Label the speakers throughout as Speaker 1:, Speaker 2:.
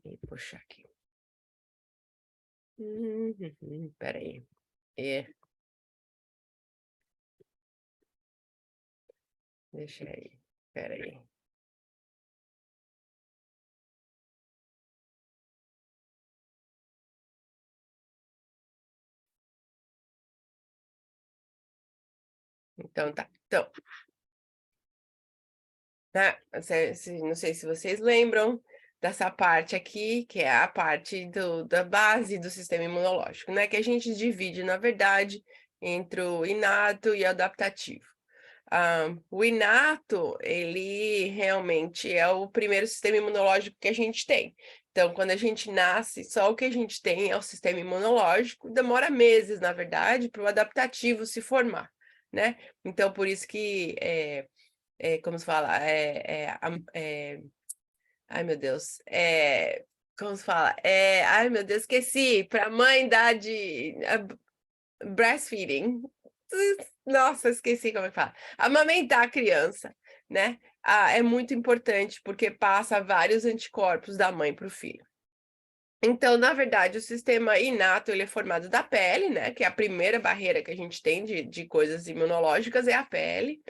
Speaker 1: e puxar aqui. Espera aí. Deixa aí, espera aí. Então tá. Então, né, não sei se vocês lembram dessa parte aqui, que é a parte da base do sistema imunológico, né? Que a gente divide, na verdade, entre o inato e o adaptativo. O inato, ele realmente é o primeiro sistema imunológico que a gente tem. Então, quando a gente nasce, só o que a gente tem é o sistema imunológico. Demora meses, na verdade, para o adaptativo se formar, né? Então, por isso que, como se fala, ai, meu Deus, como se fala? Ai, meu Deus, esqueci, para a mãe dar breastfeeding. Nossa, esqueci como é que fala. Amamentar a criança, né? É muito importante porque passa vários anticorpos da mãe para o filho. Então, na verdade, o sistema inato ele é formado da pele, né? Que é a primeira barreira que a gente tem de coisas imunológicas, é a pele.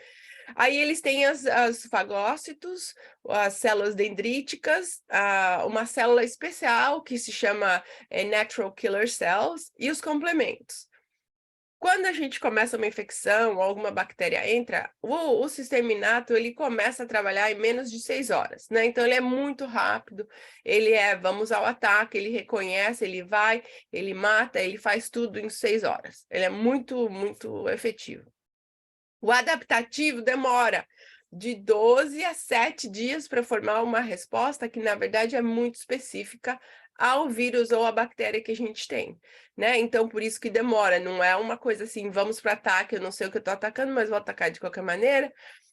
Speaker 1: Aí eles têm os fagócitos, as células dendríticas, uma célula especial que se chama Natural Killer Cells e os complementos. Quando a gente começa uma infecção ou alguma bactéria entra, o sistema inato ele começa a trabalhar em menos de 6 horas, né? Então ele é muito rápido, vamos ao ataque, ele reconhece, ele vai, ele mata, ele faz tudo em 6 horas. Ele é muito, muito efetivo. O adaptativo demora de 12 a 7 dias para formar uma resposta que, na verdade, é muito específica ao vírus ou à bactéria que a gente tem, né? Então, por isso que demora, não é uma coisa assim, vamos para ataque, eu não sei o que eu estou atacando, mas vou atacar de qualquer maneira.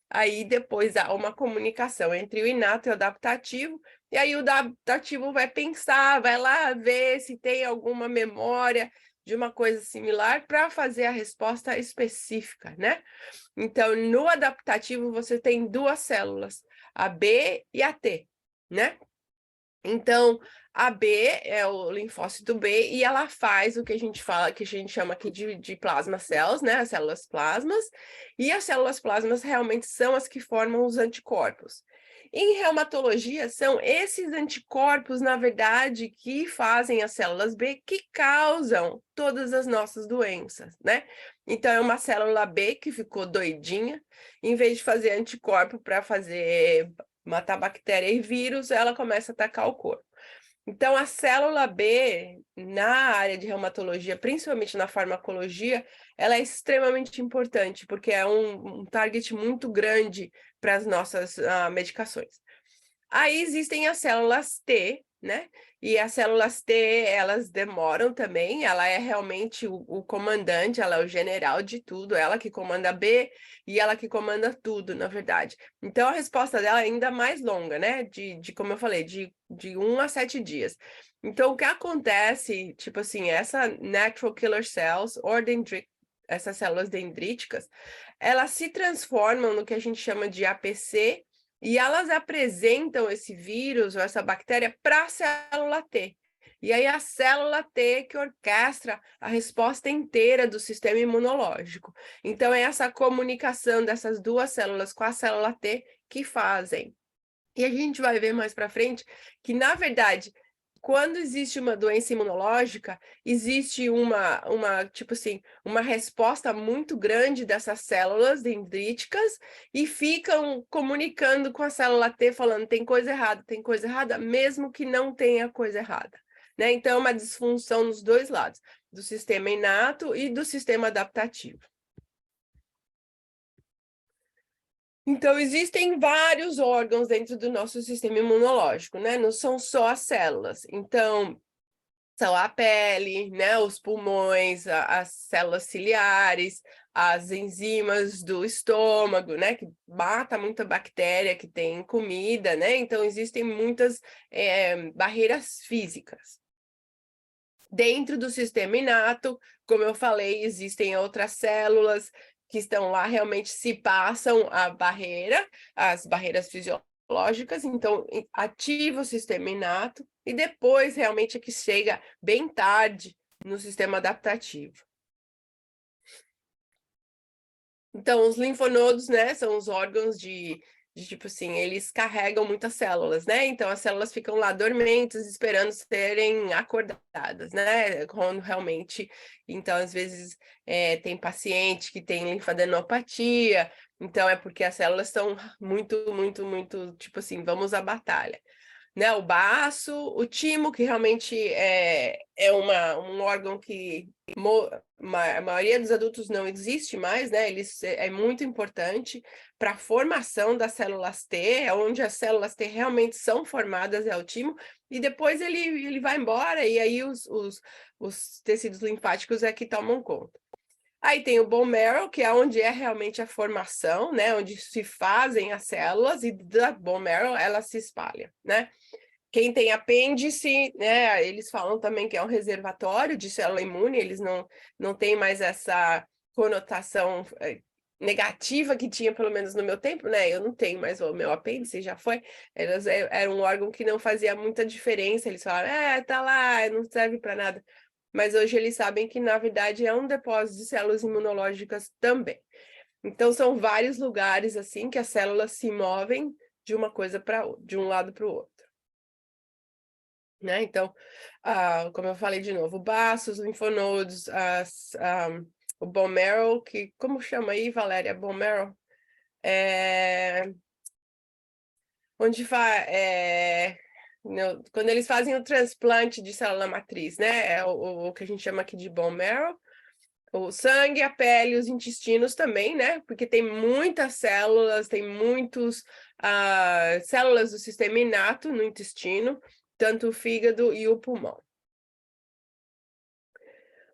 Speaker 1: Aí depois há uma comunicação entre o inato e o adaptativo, e aí o adaptativo vai pensar, vai lá ver se tem alguma memória de uma coisa similar para fazer a resposta específica, né? Então, no adaptativo, você tem duas células, a B e a T, né? Então, a B é o linfócito B e ela faz o que a gente fala, que a gente chama aqui de plasma cells, né? As células plasmas. E as células plasmas realmente são as que formam os anticorpos. Em reumatologia, são esses anticorpos, na verdade, que fazem as células B que causam todas as nossas doenças, né? Então, é uma célula B que ficou doidinha, em vez de fazer anticorpo para matar bactéria e vírus, ela começa a atacar o corpo. Então, a célula B, na área de reumatologia, principalmente na farmacologia, ela é extremamente importante, porque é um target muito grande para as nossas medicações. Aí existem as células T, né? E as células T, elas demoram também, ela é realmente o comandante, ela é o general de tudo, ela que comanda B e ela que comanda tudo, na verdade. Então, a resposta dela é ainda mais longa, né? Como eu falei, de 1 a 7 dias. Então, o que acontece, tipo assim, essa Natural Killer Cells, essas células dendríticas, elas se transformam no que a gente chama de APC, e elas apresentam esse vírus ou essa bactéria para a célula T. E aí a célula T que orquestra a resposta inteira do sistema imunológico. Então, é essa comunicação dessas duas células com a célula T que fazem. E a gente vai ver mais para frente que, na verdade, quando existe uma doença imunológica, existe tipo assim, uma resposta muito grande dessas células dendríticas e ficam comunicando com a célula T, falando tem coisa errada, mesmo que não tenha coisa errada, né? Então, é uma disfunção nos dois lados, do sistema inato e do sistema adaptativo. Então, existem vários órgãos dentro do nosso sistema imunológico, né? Não são só as células. Então, são a pele, né? Os pulmões, as células ciliares, as enzimas do estômago, né? Que mata muita bactéria que tem em comida, né? Então, existem muitas barreiras físicas. Dentro do sistema inato, como eu falei, existem outras células que estão lá, realmente se passam a barreira, as barreiras fisiológicas, então ativa o sistema inato, e depois realmente é que chega bem tarde no sistema adaptativo. Então, os linfonodos, né, são os órgãos de tipo assim, eles carregam muitas células, né? Então, as células ficam lá dormentes, esperando serem acordadas, né? Quando realmente... Então, às vezes, tem paciente que tem linfadenopatia, então é porque as células estão muito, tipo assim, vamos à batalha. Né, o baço, o timo, que realmente é um órgão que a maioria dos adultos não existe mais, né? É muito importante para a formação das células T, é onde as células T realmente são formadas, é o timo, e depois ele vai embora, e aí os tecidos linfáticos é que tomam conta. Aí tem o bone marrow, que é onde é realmente a formação, né? Onde se fazem as células, e da bone marrow ela se espalha, né? Quem tem apêndice, né, eles falam também que é um reservatório de célula imune, eles não têm mais essa conotação negativa que tinha, pelo menos no meu tempo, né? Eu não tenho mais o meu apêndice, já foi. Era um órgão que não fazia muita diferença, eles falaram, tá lá, não serve para nada. Mas hoje eles sabem que, na verdade, é um depósito de células imunológicas também. Então, são vários lugares, assim, que as células se movem de uma coisa para de um lado para o outro. Né? Então, como eu falei de novo, baços, linfonodos, o bone marrow, que como chama aí, Valéria? Bone marrow? Onde quando eles fazem o transplante de célula matriz, né? É o que a gente chama aqui de bone marrow. O sangue, a pele, os intestinos também, né? Porque tem muitas células, tem muitas células do sistema inato no intestino, tanto o fígado e o pulmão.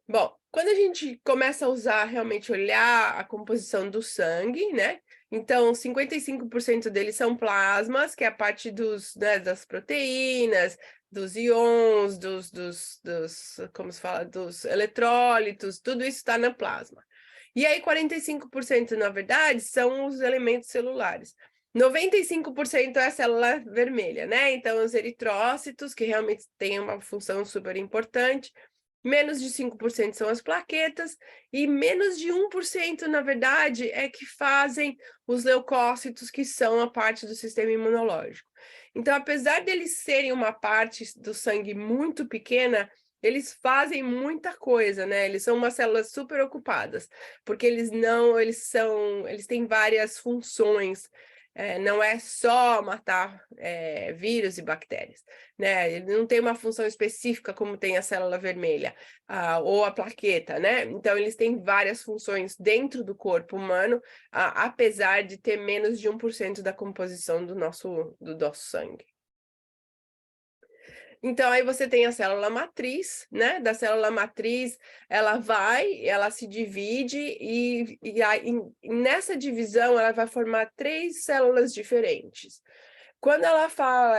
Speaker 1: Bom, quando a gente começa a usar, realmente olhar a composição do sangue, né? Então, 55% deles são plasmas, que é a parte das proteínas, dos íons, como se fala, dos eletrólitos, tudo isso está no plasma. E aí, 45%, na verdade, são os elementos celulares. 95% é a célula vermelha, né? Então, os eritrócitos, que realmente têm uma função super importante. Menos de 5% são as plaquetas, e menos de 1%, na verdade, é que fazem os leucócitos, que são a parte do sistema imunológico. Então, apesar deles serem uma parte do sangue muito pequena, eles fazem muita coisa, né? Eles são umas células super ocupadas, porque eles têm várias funções. Não é só matar vírus e bactérias, né? Ele não tem uma função específica como tem a célula vermelha, ou a plaqueta, né? Então, eles têm várias funções dentro do corpo humano, apesar de ter menos de 1% da composição do nosso sangue. Então, aí você tem a célula matriz, né? Da célula matriz, ela se divide, e nessa divisão ela vai formar 3 células diferentes. Quando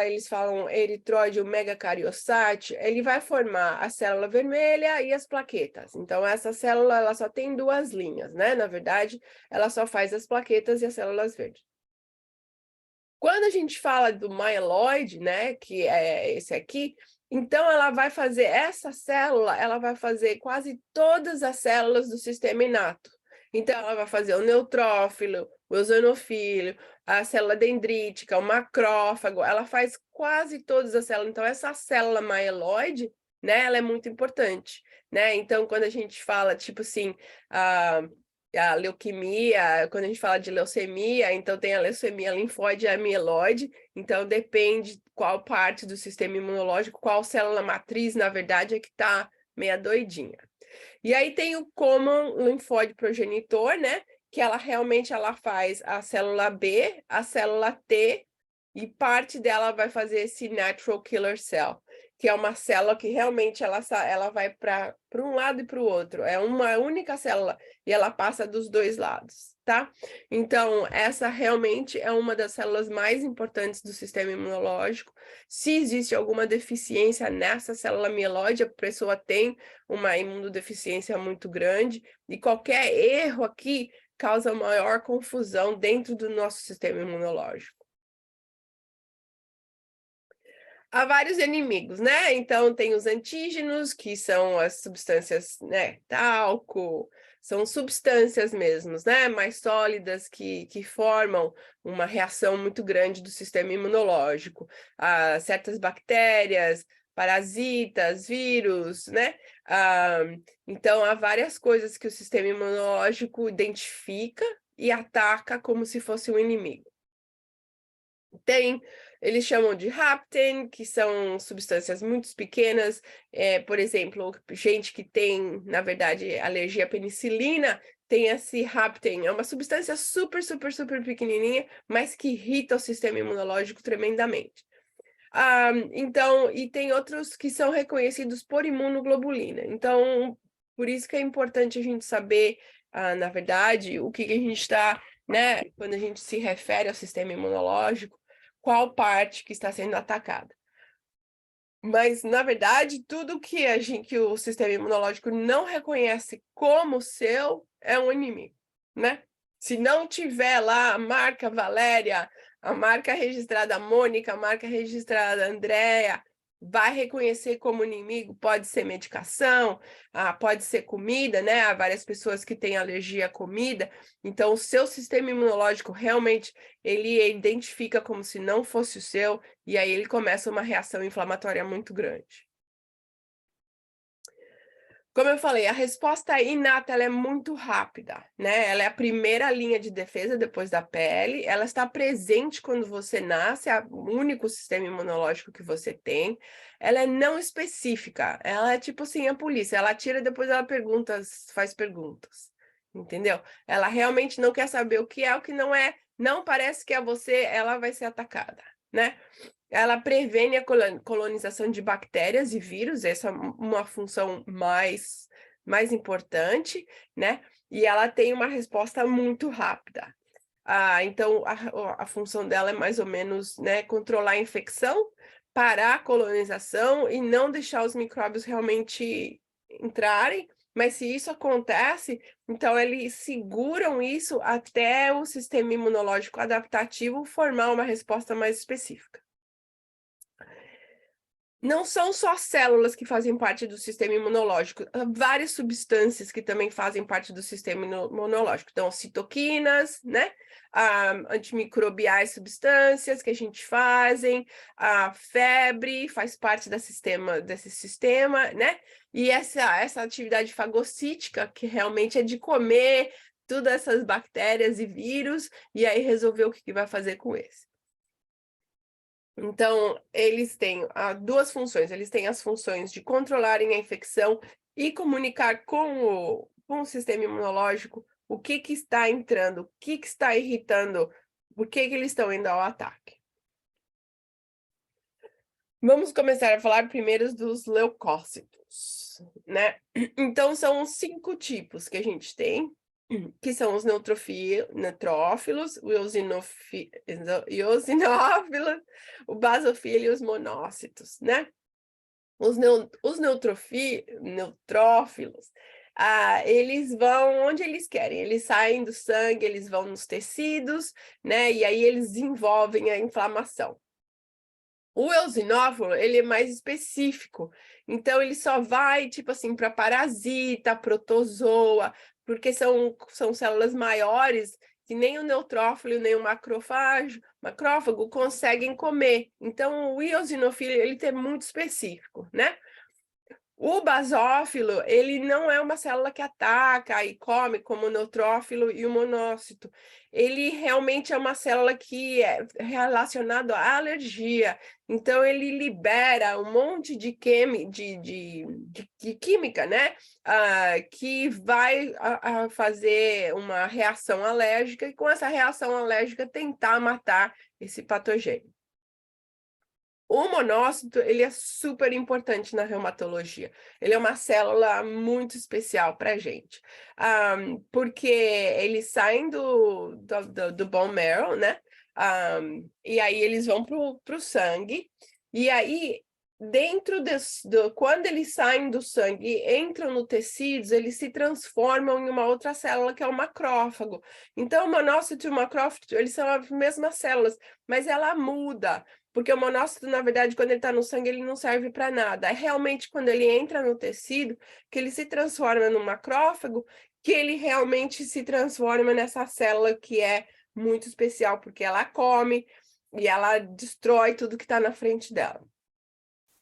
Speaker 1: eles falam eritróide ou megacariocite, ele vai formar a célula vermelha e as plaquetas. Então, essa célula ela só tem 2 linhas, né? Na verdade, ela só faz as plaquetas e as células verdes. Quando a gente fala do mieloide, né, que é esse aqui, então ela vai fazer quase todas as células do sistema inato. Então, ela vai fazer o neutrófilo, o eosinofílio, a célula dendrítica, o macrófago, ela faz quase todas as células. Então, essa célula mieloide, né, ela é muito importante, né? Então, quando a gente fala, tipo assim, a leuquemia, quando a gente fala de leucemia, então tem a leucemia linfóide e a mieloide, então depende qual parte do sistema imunológico, qual célula matriz, na verdade, é que está meia doidinha. E aí tem o common linfóide progenitor, né? Que ela faz a célula B, a célula T, e parte dela vai fazer esse natural killer cell, que é uma célula que realmente ela vai para um lado e para o outro. É uma única célula e ela passa dos 2 lados, tá? Então, essa realmente é uma das células mais importantes do sistema imunológico. Se existe alguma deficiência nessa célula mieloide, a pessoa tem uma imunodeficiência muito grande, e qualquer erro aqui causa maior confusão dentro do nosso sistema imunológico. há vários inimigos, né? Então, tem os antígenos, que são as substâncias, né? Talco, são substâncias mesmo, né? Mais sólidas que formam uma reação muito grande do sistema imunológico. Certas bactérias, parasitas, vírus, né? Então, há várias coisas que o sistema imunológico identifica e ataca como se fosse um inimigo. Eles chamam de hapten, que são substâncias muito pequenas, por exemplo, gente que tem, na verdade, alergia à penicilina, tem esse hapten, é uma substância super, super, super pequenininha, mas que irrita o sistema imunológico tremendamente. Então, e tem outros que são reconhecidos por imunoglobulina, então, por isso que é importante a gente saber, na verdade, o que a gente está, né, quando a gente se refere ao sistema imunológico, qual parte que está sendo atacada. Mas, na verdade, tudo que o sistema imunológico não reconhece como seu é um inimigo, né? Se não tiver lá a marca Valéria, a marca registrada Mônica, a marca registrada Andréia, vai reconhecer como inimigo, pode ser medicação, pode ser comida, né? Há várias pessoas que têm alergia à comida, então o seu sistema imunológico realmente ele identifica como se não fosse o seu, e aí ele começa uma reação inflamatória muito grande. Como eu falei, a resposta inata ela é muito rápida, né? Ela é a primeira linha de defesa depois da pele, ela está presente quando você nasce, é o único sistema imunológico que você tem. Ela é não específica, ela é tipo assim, a polícia, ela atira depois ela faz perguntas, entendeu? Ela realmente não quer saber o que é, o que não é, não parece que é você, ela vai ser atacada, né? Ela previne a colonização de bactérias e vírus, essa é uma função mais importante, né? E ela tem uma resposta muito rápida. Então, a função dela é mais ou menos, né, controlar a infecção, parar a colonização e não deixar os micróbios realmente entrarem, mas se isso acontece, então eles seguram isso até o sistema imunológico adaptativo formar uma resposta mais específica. Não são só células que fazem parte do sistema imunológico, há várias substâncias que também fazem parte do sistema imunológico. Então, citoquinas, né? Antimicrobiais substâncias que a gente fazem, a febre faz parte desse sistema, né? E essa atividade fagocítica, que realmente é de comer todas essas bactérias e vírus, e aí resolver o que vai fazer com esse. Então, eles têm duas funções. Eles têm as funções de controlarem a infecção e comunicar com o sistema imunológico o que está entrando, o que está irritando, por que eles estão indo ao ataque. Vamos começar a falar primeiro dos leucócitos, né? Então, são 5 tipos que a gente tem, que são os neutrófilos, o eosinófilos, o basofilo e os monócitos, né? Os neutrófilos, eles vão onde eles querem, eles saem do sangue, eles vão nos tecidos, né? E aí eles desenvolvem a inflamação. O eosinófilo, ele é mais específico, então ele só vai, tipo assim, para parasita, protozoa, porque são células maiores que nem o neutrófilo, nem o macrófago conseguem comer. Então, o eosinófilo, ele é muito específico, né? O basófilo, ele não é uma célula que ataca e come como o neutrófilo e o monócito. Ele realmente é uma célula que é relacionada à alergia. Então, ele libera um monte de química, né? Que vai fazer uma reação alérgica e com essa reação alérgica tentar matar esse patogênio. O monócito, ele é super importante na reumatologia. Ele é uma célula muito especial para a gente. Porque eles saem do bone marrow, né? E aí eles vão para o sangue. E aí, quando eles saem do sangue e entram no tecidos, eles se transformam em uma outra célula, que é o macrófago. Então, o monócito e o macrófago, eles são as mesmas células, mas ela muda. Porque o monócito, na verdade, quando ele está no sangue, ele não serve para nada. É realmente quando ele entra no tecido, que ele se transforma no macrófago, que ele realmente se transforma nessa célula que é muito especial, porque ela come e ela destrói tudo que está na frente dela.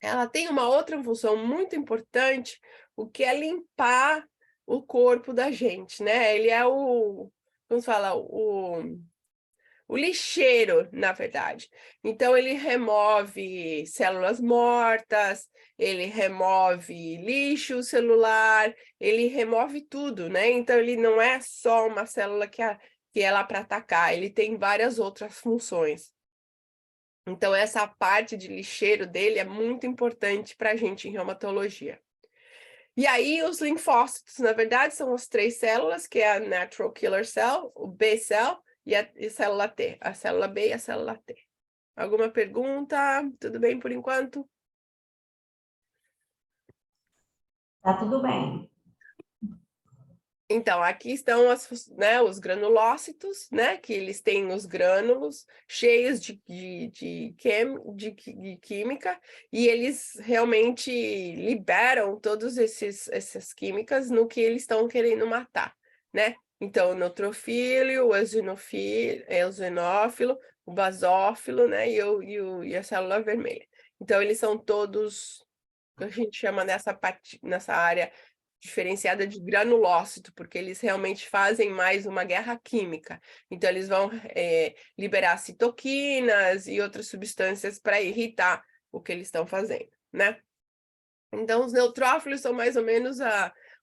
Speaker 1: Ela tem uma outra função muito importante, o que é limpar o corpo da gente, né? Ele é como se fala, o lixeiro, na verdade. Então, ele remove células mortas, ele remove lixo celular, ele remove tudo, né? Então, ele não é só uma célula que é lá para atacar, ele tem várias outras funções. Então, essa parte de lixeiro dele é muito importante para a gente em reumatologia. E aí, os linfócitos, na verdade, são as 3 células, que é a Natural Killer Cell, o B-cell e a célula T, a célula B e a célula T. Alguma pergunta? Tudo bem por enquanto?
Speaker 2: Tá tudo bem.
Speaker 1: Então, aqui estão os granulócitos, né? Que eles têm os grânulos cheios de química, e eles realmente liberam todas essas químicas no que eles estão querendo matar, né? Então, o neutrofílio, o eosinófilo, o basófilo, né? E a célula vermelha. Então, eles são todos, que a gente chama nessa área diferenciada de granulócito, porque eles realmente fazem mais uma guerra química. Então, eles vão liberar citoquinas e outras substâncias para irritar o que eles estão fazendo, né? Então, os neutrófilos são mais ou menos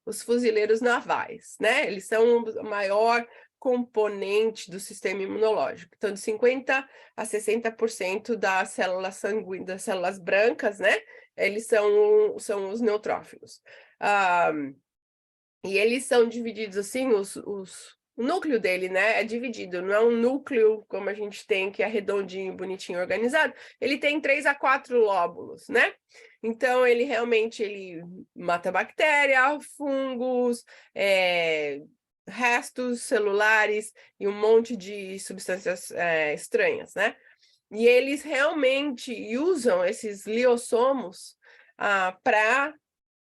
Speaker 1: os fuzileiros navais, né? Eles são o maior componente do sistema imunológico. Então, de 50% a 60% das células sanguíneas, das células brancas, né? Eles são os neutrófilos. E eles são divididos assim, o núcleo dele, né, é dividido, não é um núcleo como a gente tem, que é redondinho, bonitinho, organizado. Ele tem 3 a 4 lóbulos, né? Então, ele realmente mata bactéria, fungos, restos celulares e um monte de substâncias estranhas, né? E eles realmente usam esses liossomos para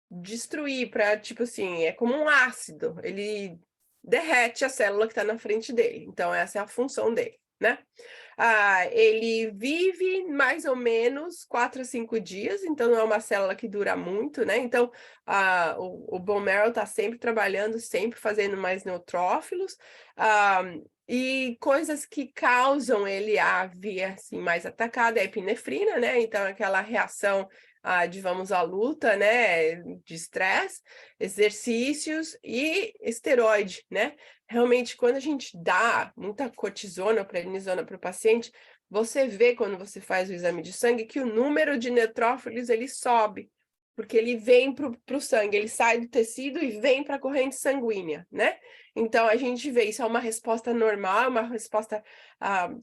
Speaker 1: destruir, para, tipo assim, é como um ácido, ele derrete a célula que está na frente dele. Então, essa é a função dele, né? Ele vive mais ou menos 4 a 5 dias, então não é uma célula que dura muito, né? Então, o bone marrow está sempre trabalhando, sempre fazendo mais neutrófilos, e coisas que causam ele a vir assim, mais atacado é a epinefrina, né? Então, aquela reação de vamos à luta, né, de estresse, exercícios e esteroide, né? Realmente, quando a gente dá muita cortisona ou prednisona para o paciente, você vê quando você faz o exame de sangue que o número de neutrófilos ele sobe, porque ele vem para o sangue, ele sai do tecido e vem para a corrente sanguínea, né? Então, a gente vê, isso é uma resposta normal, uma resposta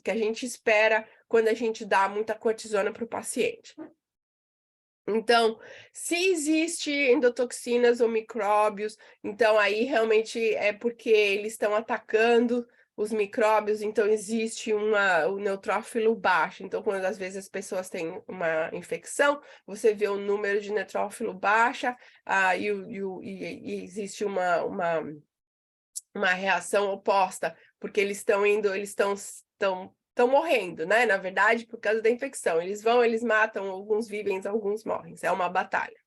Speaker 1: que a gente espera quando a gente dá muita cortisona para o paciente. Então, se existe endotoxinas ou micróbios, então aí realmente é porque eles estão atacando os micróbios, então existe o neutrófilo baixo. Então, quando às vezes as pessoas têm uma infecção, você vê o número de neutrófilo baixa, e existe uma reação oposta, porque eles estão morrendo, né? Na verdade, por causa da infecção. Eles matam, alguns vivem, alguns morrem. É uma batalha.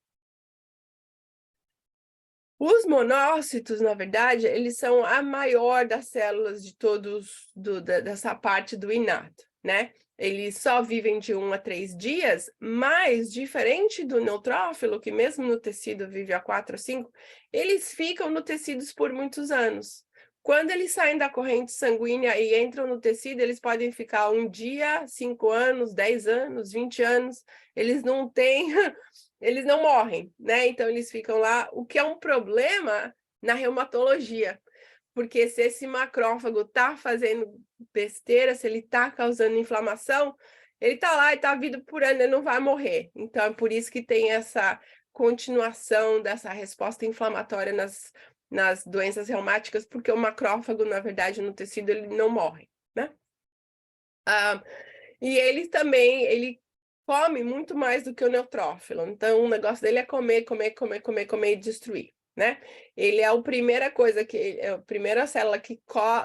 Speaker 1: Os monócitos, na verdade, eles são a maior das células de todos, dessa parte do inato, né? Eles só vivem de 1 a 3 dias, mas diferente do neutrófilo, que mesmo no tecido vive há 4 a 5, eles ficam no tecido por muitos anos. Quando eles saem da corrente sanguínea e entram no tecido, eles podem ficar 1 dia, 5 anos, 10 anos, 20 anos. Eles não têm eles não morrem, né? Então eles ficam lá, o que é um problema na reumatologia, porque se esse macrófago tá fazendo besteira, se ele tá causando inflamação, ele tá lá e tá vindo por ano, ele não vai morrer. Então é por isso que tem essa continuação dessa resposta inflamatória nas doenças reumáticas, porque o macrófago, na verdade, no tecido, ele não morre, né? E ele também, ele come muito mais do que o neutrófilo. Então, o negócio dele é comer, comer, comer, comer, comer e destruir, né? Ele é a primeira coisa que é a primeira célula que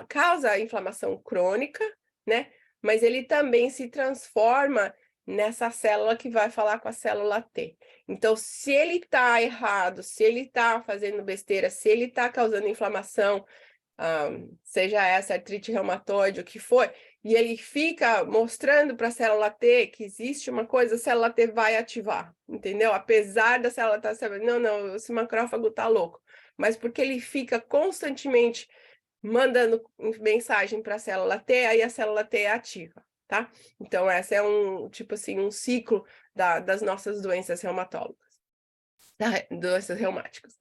Speaker 1: causa inflamação crônica, né? Mas ele também se transforma nessa célula que vai falar com a célula T. Então, se ele está errado, se ele está fazendo besteira, se ele está causando inflamação, seja essa artrite reumatoide, o que for, e ele fica mostrando para a célula T que existe uma coisa, a célula T vai ativar, entendeu? Apesar da célula estar sabendo, não, esse macrófago está louco, mas porque ele fica constantemente mandando mensagem para a célula T, aí a célula T é ativa, tá? Então, essa é tipo assim, um ciclo das nossas doenças reumatólogas, doenças reumáticas.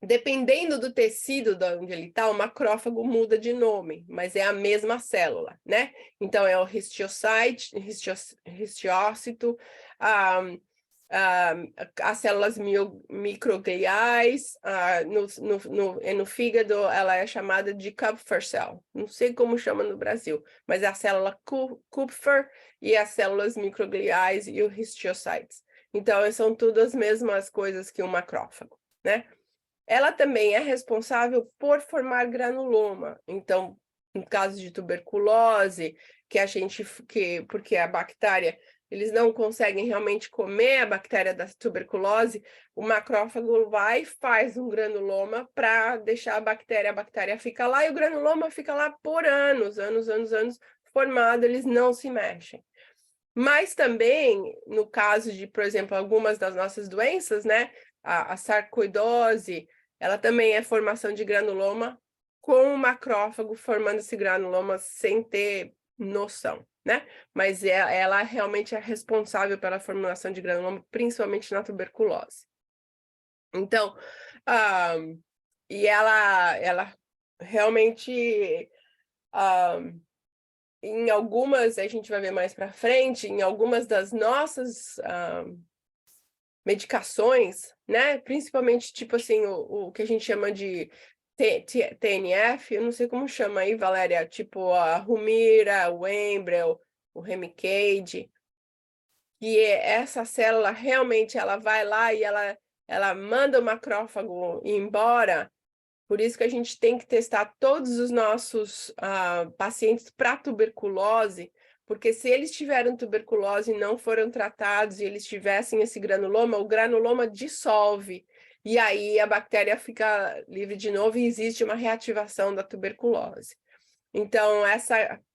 Speaker 1: Dependendo do tecido de onde ele está, o macrófago muda de nome, mas é a mesma célula, né? Então, é o histiócito, as células microgliais, no fígado ela é chamada de Kupffer cell. Não sei como chama no Brasil, mas é a célula Kupffer e as células microgliais e o histiocytes. Então, são todas as mesmas coisas que o macrófago, né? Ela também é responsável por formar granuloma. Então, no caso de tuberculose, porque a bactéria, eles não conseguem realmente comer a bactéria da tuberculose, o macrófago vai e faz um granuloma para deixar a bactéria fica lá, e o granuloma fica lá por anos, formado, eles não se mexem. Mas também, no caso de, por exemplo, algumas das nossas doenças, né, a sarcoidose, ela também é formação de granuloma, com o macrófago formando esse granuloma sem ter noção, né? Mas ela realmente é responsável pela formulação de granuloma, principalmente na tuberculose. Então, e ela realmente, em algumas, a gente vai ver mais para frente, em algumas das nossas medicações, né? Principalmente, tipo assim, o que a gente chama de TNF, eu não sei como chama aí, Valéria, tipo a Humira, o Enbrel, o Remicade, e essa célula realmente ela vai lá e ela manda o macrófago ir embora. Por isso que a gente tem que testar todos os nossos pacientes para tuberculose, porque se eles tiveram tuberculose e não foram tratados e eles tivessem esse granuloma, o granuloma dissolve. E aí a bactéria fica livre de novo e existe uma reativação da tuberculose. Então,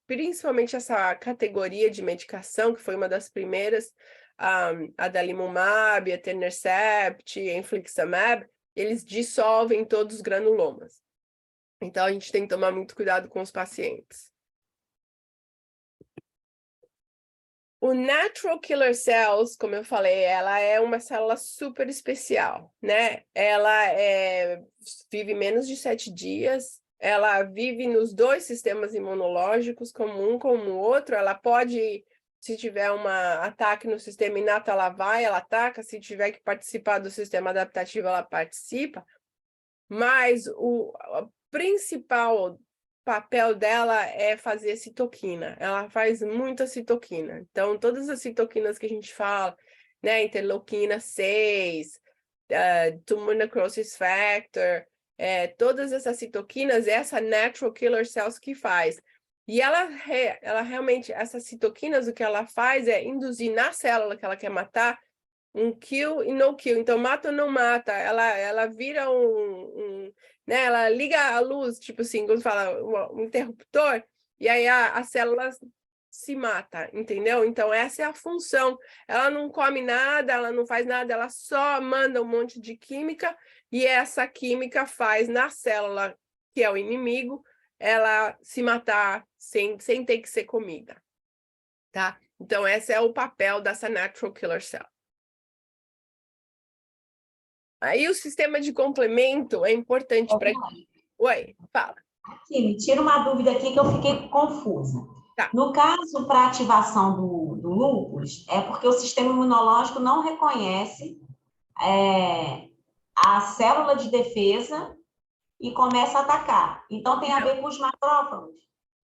Speaker 1: principalmente essa categoria de medicação, que foi uma das primeiras, a adalimumab, etanercept, infliximab, eles dissolvem todos os granulomas. Então, a gente tem que tomar muito cuidado com os pacientes. O Natural Killer Cells, como eu falei, ela é uma célula super especial, né? Ela vive menos de 7 dias, ela vive nos 2 sistemas imunológicos, como um como o outro. Ela pode, se tiver um ataque no sistema inato, ela ataca, se tiver que participar do sistema adaptativo, ela participa. Mas o principal papel dela é fazer citoquina. Ela faz muita citoquina. Então, todas as citoquinas que a gente fala, né, interleuquina 6, tumor necrosis factor, todas essas citoquinas, essa natural killer cells que faz. E ela realmente, essas citoquinas, o que ela faz é induzir na célula que ela quer matar um kill e no kill. Então, mata ou não mata. Ela vira né? Ela liga a luz, tipo assim, quando fala um interruptor, e aí a célula se mata, entendeu? Então, essa é a função. Ela não come nada, ela não faz nada, ela só manda um monte de química, e essa química faz na célula, que é o inimigo, ela se matar sem ter que ser comida, tá? Então, esse é o papel dessa natural killer cell. Aí o sistema de complemento é importante para... Oi, fala.
Speaker 2: Aqui, me tira uma dúvida aqui que eu fiquei confusa.
Speaker 1: Tá.
Speaker 2: No caso, para ativação do lúpus, é porque o sistema imunológico não reconhece a célula de defesa e começa a atacar. Então, tem a ver com os macrófagos.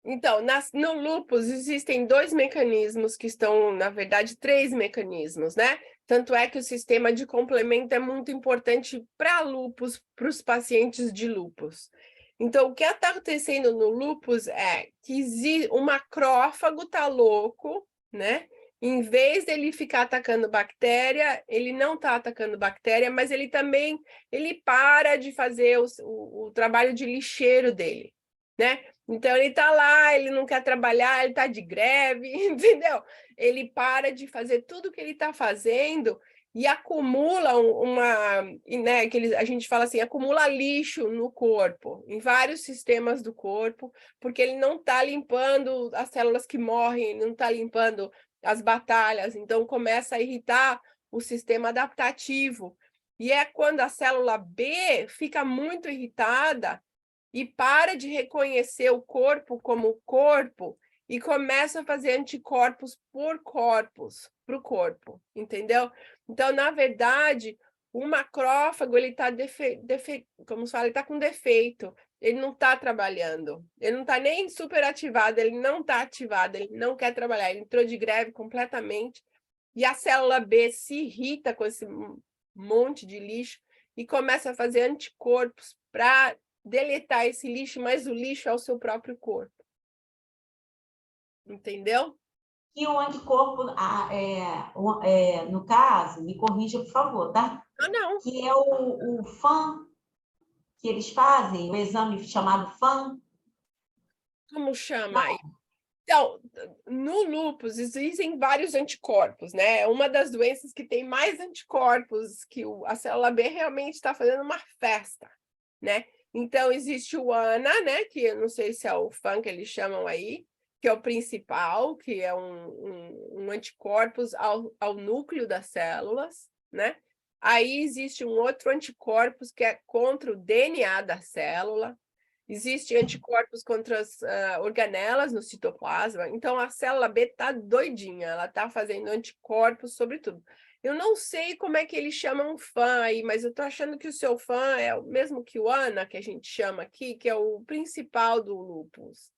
Speaker 1: Então, no lúpus existem 2 mecanismos que estão, na verdade, 3 mecanismos, né? Tanto é que o sistema de complemento é muito importante para lúpus, para os pacientes de lúpus. Então, o que está acontecendo no lúpus é que o macrófago está louco, né? Em vez dele ficar atacando bactéria, ele não está atacando bactéria, mas ele também para de fazer o trabalho de lixeiro dele, né? Então, ele está lá, ele não quer trabalhar, ele está de greve, entendeu? Ele para de fazer tudo que ele está fazendo e acumula né, a gente fala assim, acumula lixo no corpo, em vários sistemas do corpo, porque ele não está limpando as células que morrem, ele não está limpando as batalhas, então começa a irritar o sistema adaptativo. E é quando a célula B fica muito irritada e para de reconhecer o corpo como corpo e começa a fazer anticorpos para o corpo, entendeu? Então, na verdade, o macrófago, ele está como se fala, ele está com defeito, ele não está trabalhando, ele não está nem superativado, ele não está ativado, ele não quer trabalhar, ele entrou de greve completamente, e a célula B se irrita com esse monte de lixo e começa a fazer anticorpos para deletar esse lixo, mas o lixo é o seu próprio corpo. Entendeu?
Speaker 2: E o anticorpo, no caso, me corrija, por favor, tá?
Speaker 1: Não.
Speaker 2: Que é o FAM que eles fazem, o exame chamado FAM.
Speaker 1: Como chama aí? Então, no lúpus existem vários anticorpos, né? É uma das doenças que tem mais anticorpos, que a célula B realmente está fazendo uma festa, né? Então, existe o ANA, né? Que eu não sei se é o FAM que eles chamam aí, que é o principal, que é um anticorpos ao núcleo das células, né? Aí existe um outro anticorpos que é contra o DNA da célula. Existem anticorpos contra as organelas no citoplasma. Então, a célula B está doidinha, ela está fazendo anticorpos sobre tudo. Eu não sei como é que eles chamam FAM aí, mas eu estou achando que o seu FAM é o mesmo que o ANA, que a gente chama aqui, que é o principal do lúpus.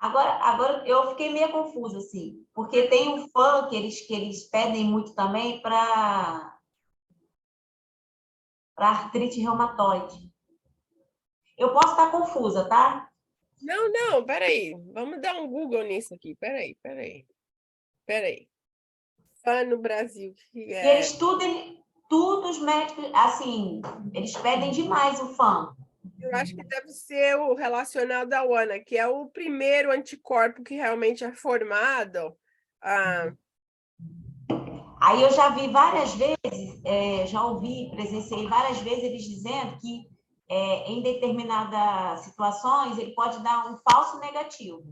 Speaker 2: Agora eu fiquei meio confusa, assim, porque tem um FAM que eles pedem muito também para artrite reumatoide. Eu posso estar confusa, tá?
Speaker 1: Não, peraí. Vamos dar um Google nisso aqui. Peraí. FAM no Brasil, que
Speaker 2: E
Speaker 1: é...
Speaker 2: eles tudo os médicos, assim, eles pedem demais o FAM.
Speaker 1: Eu acho que deve ser o relacionado ao ANA, que é o primeiro anticorpo que realmente é formado.
Speaker 2: Aí eu já vi várias vezes, já ouvi, presenciei várias vezes eles dizendo que em determinadas situações ele pode dar um falso negativo.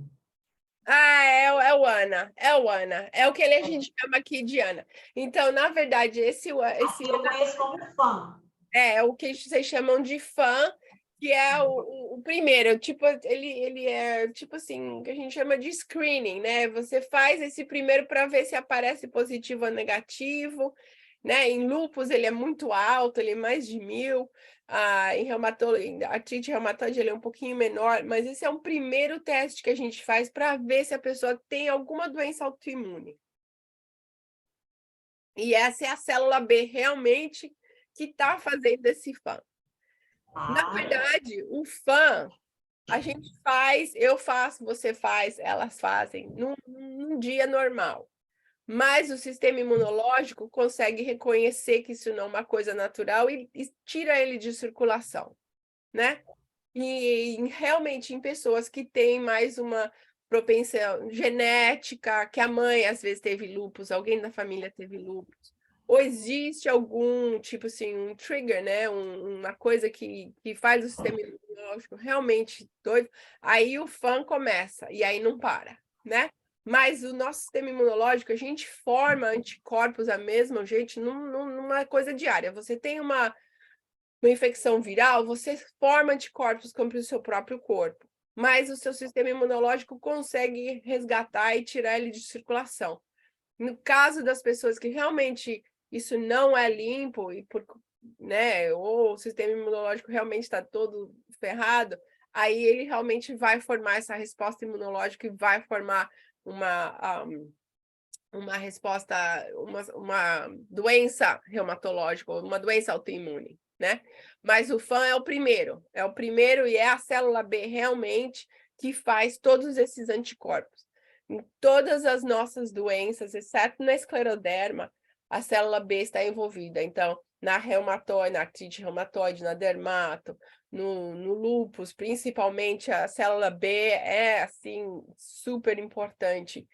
Speaker 1: É o ANA, é o que a gente chama aqui de ANA. Então, na verdade, esse
Speaker 2: Aqui eu conheço como FAM.
Speaker 1: é o que vocês chamam de FAM, que é o primeiro, tipo, ele é tipo assim, que a gente chama de screening, né? Você faz esse primeiro para ver se aparece positivo ou negativo, né? Em lúpus ele é muito alto, ele é mais de 1000. Em artrite reumatoide ele é um pouquinho menor, mas esse é um primeiro teste que a gente faz para ver se a pessoa tem alguma doença autoimune. E essa é a célula B realmente que está fazendo esse FAM. Na verdade, o FAM a gente faz, eu faço, você faz, elas fazem num dia normal. Mas o sistema imunológico consegue reconhecer que isso não é uma coisa natural e tira ele de circulação, né? E realmente em pessoas que têm mais uma propensão genética, que a mãe às vezes teve lúpus, alguém da família teve lúpus, ou existe algum tipo assim, um trigger, né? Uma coisa que faz o sistema imunológico realmente doido, aí o FAM começa e aí não para, né? Mas o nosso sistema imunológico, a gente forma anticorpos a mesma gente numa coisa diária. Você tem uma infecção viral, você forma anticorpos contra o seu próprio corpo, mas o seu sistema imunológico consegue resgatar e tirar ele de circulação. No caso das pessoas que realmente isso não é limpo, e né, ou o sistema imunológico realmente está todo ferrado, aí ele realmente vai formar essa resposta imunológica e vai formar uma resposta, uma doença reumatológica, uma doença autoimune, né? Mas o FAM é o primeiro e é a célula B realmente que faz todos esses anticorpos. Em todas as nossas doenças, exceto na escleroderma, a célula B está envolvida. Então, na reumatoide, na artrite reumatoide, na dermato, no lúpus, principalmente, a célula B é, assim, super importante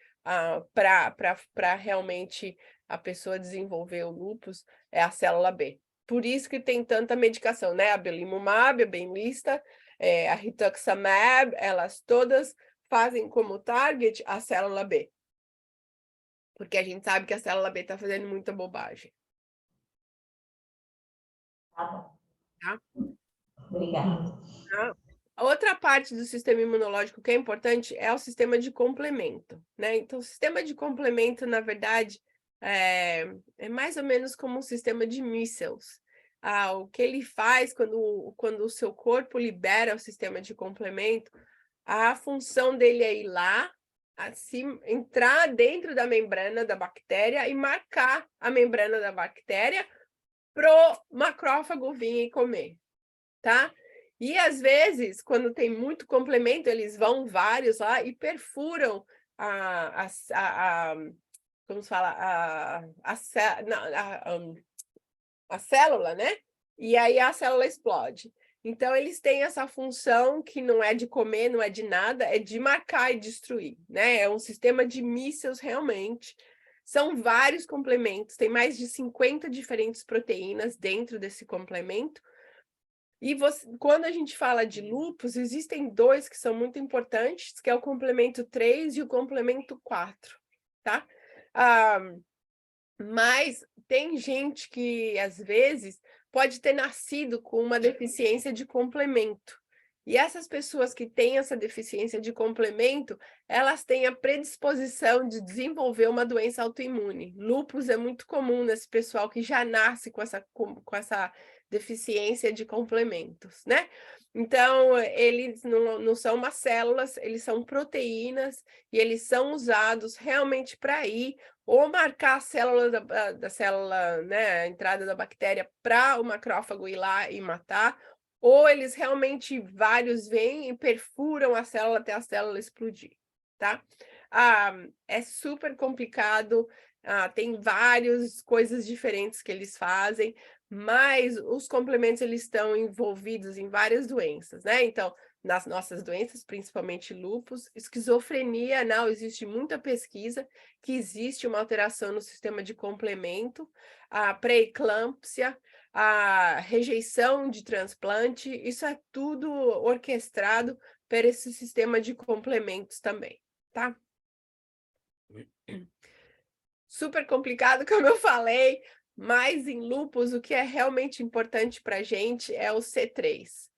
Speaker 1: para realmente a pessoa desenvolver o lúpus, é a célula B. Por isso que tem tanta medicação, né? A belimumab, a Benlysta, a rituximab, elas todas fazem como target a célula B. Porque a gente sabe que a célula B está fazendo muita bobagem.
Speaker 2: Tá bom.
Speaker 1: Tá?
Speaker 2: Obrigada.
Speaker 1: Tá? A outra parte do sistema imunológico que é importante é o sistema de complemento, né? Então, o sistema de complemento, na verdade, é mais ou menos como um sistema de mísseis. O que ele faz quando o seu corpo libera o sistema de complemento, a função dele é ir lá, assim, entrar dentro da membrana da bactéria e marcar a membrana da bactéria pro macrófago vir e comer, tá? E às vezes, quando tem muito complemento, eles vão vários lá e perfuram como se fala, a célula, né? E aí a célula explode. Então, eles têm essa função que não é de comer, não é de nada, é de marcar e destruir, né? É um sistema de mísseis realmente. São vários complementos, tem mais de 50 diferentes proteínas dentro desse complemento. E quando a gente fala de lúpus, existem dois que são muito importantes, que é o complemento 3 e o complemento 4, tá? Mas tem gente que, às vezes, pode ter nascido com uma deficiência de complemento. E essas pessoas que têm essa deficiência de complemento, elas têm a predisposição de desenvolver uma doença autoimune. Lúpus é muito comum nesse pessoal que já nasce com essa deficiência de complementos, né? Então, eles não são umas células, eles são proteínas e eles são usados realmente para ir ou marcar a célula da célula, né, a entrada da bactéria para o macrófago ir lá e matar, ou eles realmente, vários vêm e perfuram a célula até a célula explodir, tá? É super complicado, tem várias coisas diferentes que eles fazem, mas os complementos, eles estão envolvidos em várias doenças, né? Então, nas nossas doenças, principalmente lúpus, esquizofrenia, não, existe muita pesquisa que existe uma alteração no sistema de complemento, a pré-eclâmpsia, a rejeição de transplante, isso é tudo orquestrado por esse sistema de complementos também, tá? Super complicado, como eu falei, mas em lúpus o que é realmente importante para a gente é o C3.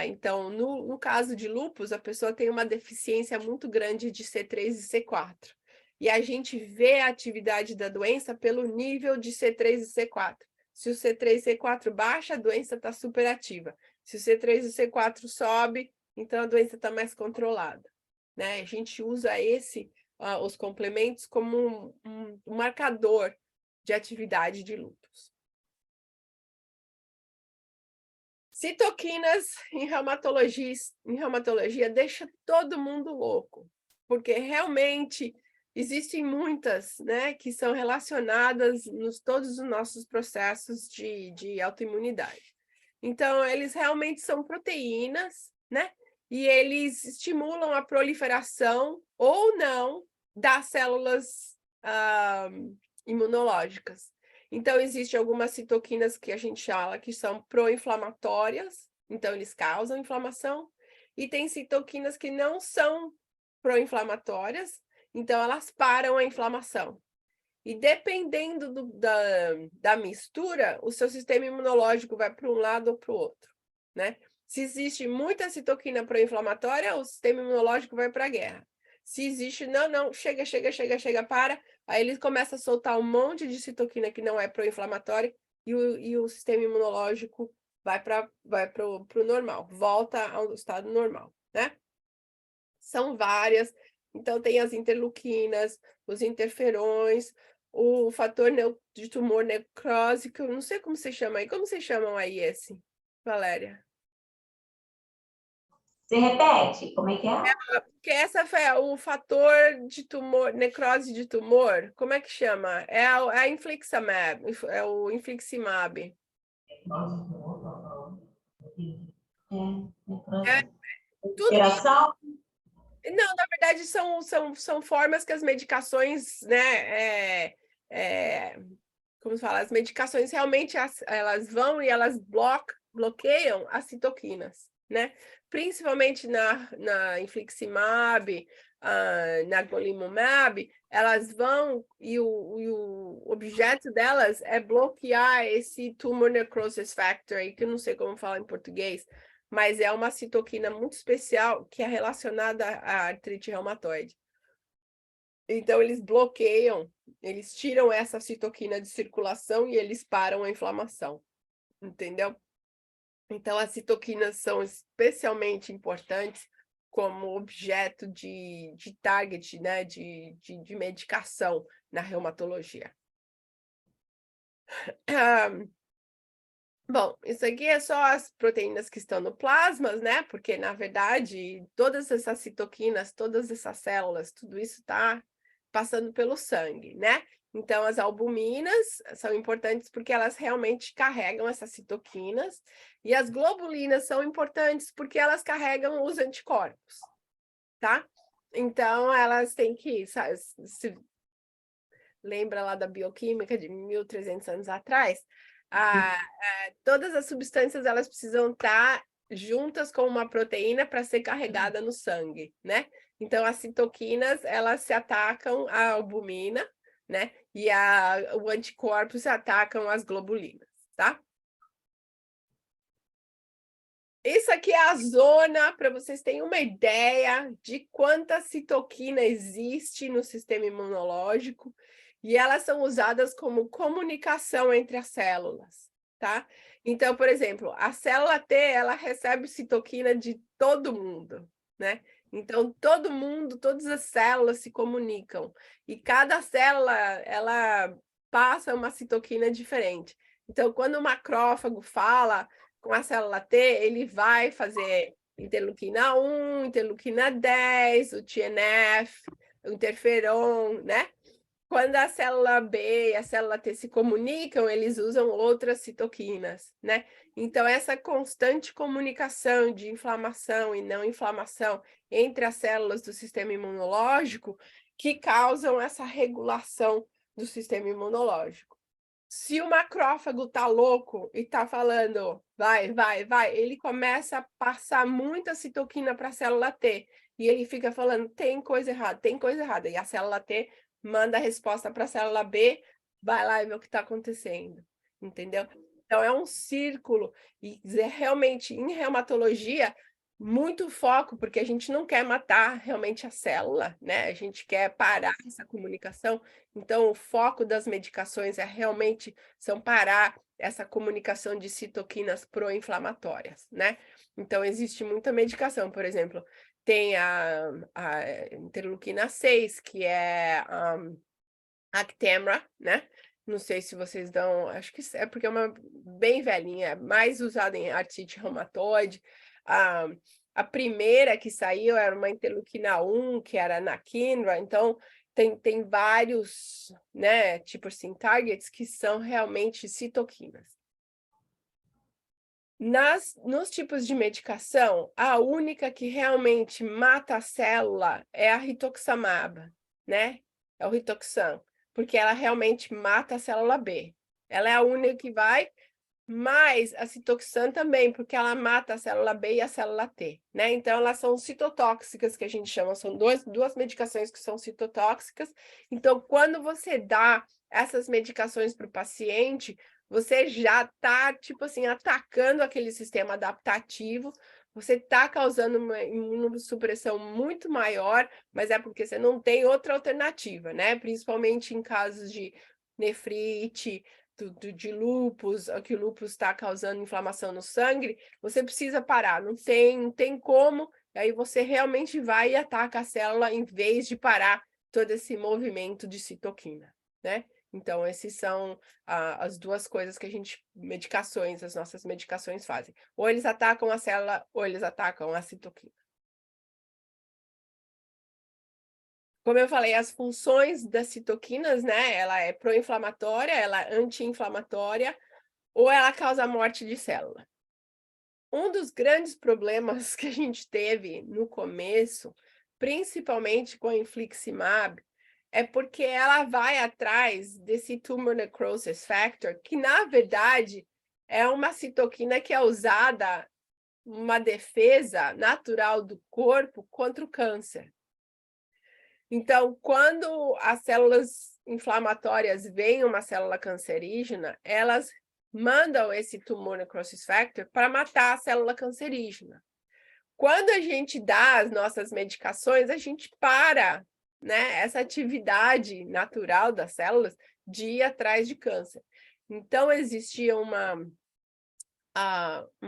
Speaker 1: Então, no caso de lúpus, a pessoa tem uma deficiência muito grande de C3 e C4. E a gente vê a atividade da doença pelo nível de C3 e C4. Se o C3 e C4 baixa, a doença está super ativa. Se o C3 e C4 sobe, então a doença está mais controlada, né? A gente usa os complementos como um marcador de atividade de lúpus. Citoquinas em reumatologia deixa todo mundo louco, porque realmente existem muitas, né, que são relacionadas todos os nossos processos de autoimunidade. Então, eles realmente são proteínas, né, e eles estimulam a proliferação ou não das células imunológicas. Então, existem algumas citoquinas que a gente fala que são pró-inflamatórias, então eles causam inflamação, e tem citoquinas que não são pró-inflamatórias, então elas param a inflamação. E dependendo da mistura, o seu sistema imunológico vai para um lado ou para o outro, né? Se existe muita citoquina pró-inflamatória, o sistema imunológico vai para a guerra. Se existe, não, chega, para, aí ele começa a soltar um monte de citoquina que não é pró-inflamatória, e o sistema imunológico vai para o normal, volta ao estado normal, né? São várias, então tem as interleuquinas, os interferões, o fator de tumor necrósico, eu não sei como você chama aí, como vocês chamam aí esse, Valéria?
Speaker 2: Você repete, como é que é?
Speaker 1: Porque essa foi o fator de tumor, necrose de tumor, como é que chama? É a infliximab, é o infliximab. É, tudo
Speaker 2: Interação?
Speaker 1: Não, na verdade, são formas que as medicações, né? Como se fala? As medicações realmente elas vão e elas bloqueiam as citoquinas, né? Principalmente na infliximab, na golimumab, elas vão e o objeto delas é bloquear esse tumor necrosis factor, aí, que eu não sei como falar em português, mas é uma citoquina muito especial que é relacionada à artrite reumatoide. Então, eles bloqueiam, eles tiram essa citoquina de circulação e eles param a inflamação, entendeu? Então, as citoquinas são especialmente importantes como objeto de target, né, de medicação na reumatologia. Bom, isso aqui é só as proteínas que estão no plasma, né? Porque, na verdade, todas essas citoquinas, todas essas células, tudo isso está passando pelo sangue, né? Então, as albuminas são importantes porque elas realmente carregam essas citoquinas, e as globulinas são importantes porque elas carregam os anticorpos, tá? Então, elas têm que, sabe, se lembra lá da bioquímica de 1.300 anos atrás? Todas as substâncias elas precisam estar juntas com uma proteína para ser carregada no sangue, né? Então, as citoquinas, elas se atacam à albumina, né? E o anticorpo se atacam às globulinas, tá? Isso aqui é a zona, para vocês terem uma ideia de quanta citoquina existe no sistema imunológico, e elas são usadas como comunicação entre as células, tá? Então, por exemplo, a célula T, ela recebe citoquina de todo mundo, né? Então, todo mundo, todas as células se comunicam, e cada célula, ela passa uma citoquina diferente. Então, quando o macrófago fala com a célula T, ele vai fazer interleuquina 1, interleuquina 10, o TNF, o interferon, né? Quando a célula B e a célula T se comunicam, eles usam outras citoquinas, né? Então, essa constante comunicação de inflamação e não inflamação entre as células do sistema imunológico que causam essa regulação do sistema imunológico. Se o macrófago tá louco e tá falando, vai, ele começa a passar muita citoquina para a célula T, e ele fica falando, tem coisa errada, e a célula T manda a resposta para a célula B, vai lá e vê o que está acontecendo, entendeu? Então, é um círculo, e realmente, em reumatologia, muito foco, porque a gente não quer matar realmente a célula, né? A gente quer parar essa comunicação. Então, o foco das medicações realmente são parar essa comunicação de citoquinas pró-inflamatórias, né? Então, existe muita medicação, por exemplo, tem a interleuquina 6, que é Actemra, né? Não sei se vocês dão, acho que é porque é uma bem velhinha, é mais usada em artrite reumatoide. A primeira que saiu era uma interleuquina 1, que era anakinra, então tem vários, né, tipo assim, targets que são realmente citoquinas. Nos tipos de medicação, a única que realmente mata a célula é a rituximab, né? É o Rituxan, porque ela realmente mata a célula B. Ela é a única que vai, mas a Citoxan também, porque ela mata a célula B e a célula T, né? Então, elas são citotóxicas, que a gente chama, são duas medicações que são citotóxicas. Então, quando você dá essas medicações para o paciente, você já está, tipo assim, atacando aquele sistema adaptativo, você está causando uma imunossupressão muito maior, mas é porque você não tem outra alternativa, né? Principalmente em casos de nefrite, de lúpus, que o lúpus está causando inflamação no sangue, você precisa parar, não tem como, aí você realmente vai e ataca a célula em vez de parar todo esse movimento de citoquina, né? Então, esses são as duas coisas que as nossas medicações fazem. Ou eles atacam a célula, ou eles atacam a citoquina. Como eu falei, as funções das citoquinas, né? Ela é pró-inflamatória, ela é anti-inflamatória, ou ela causa morte de célula. Um dos grandes problemas que a gente teve no começo, principalmente com a infliximab, é porque ela vai atrás desse tumor necrosis factor, que na verdade é uma citoquina que é usada uma defesa natural do corpo contra o câncer. Então, quando as células inflamatórias veem uma célula cancerígena, elas mandam esse tumor necrosis factor para matar a célula cancerígena. Quando a gente dá as nossas medicações, a gente para, né, essa atividade natural das células de ir atrás de câncer. Então, existia uma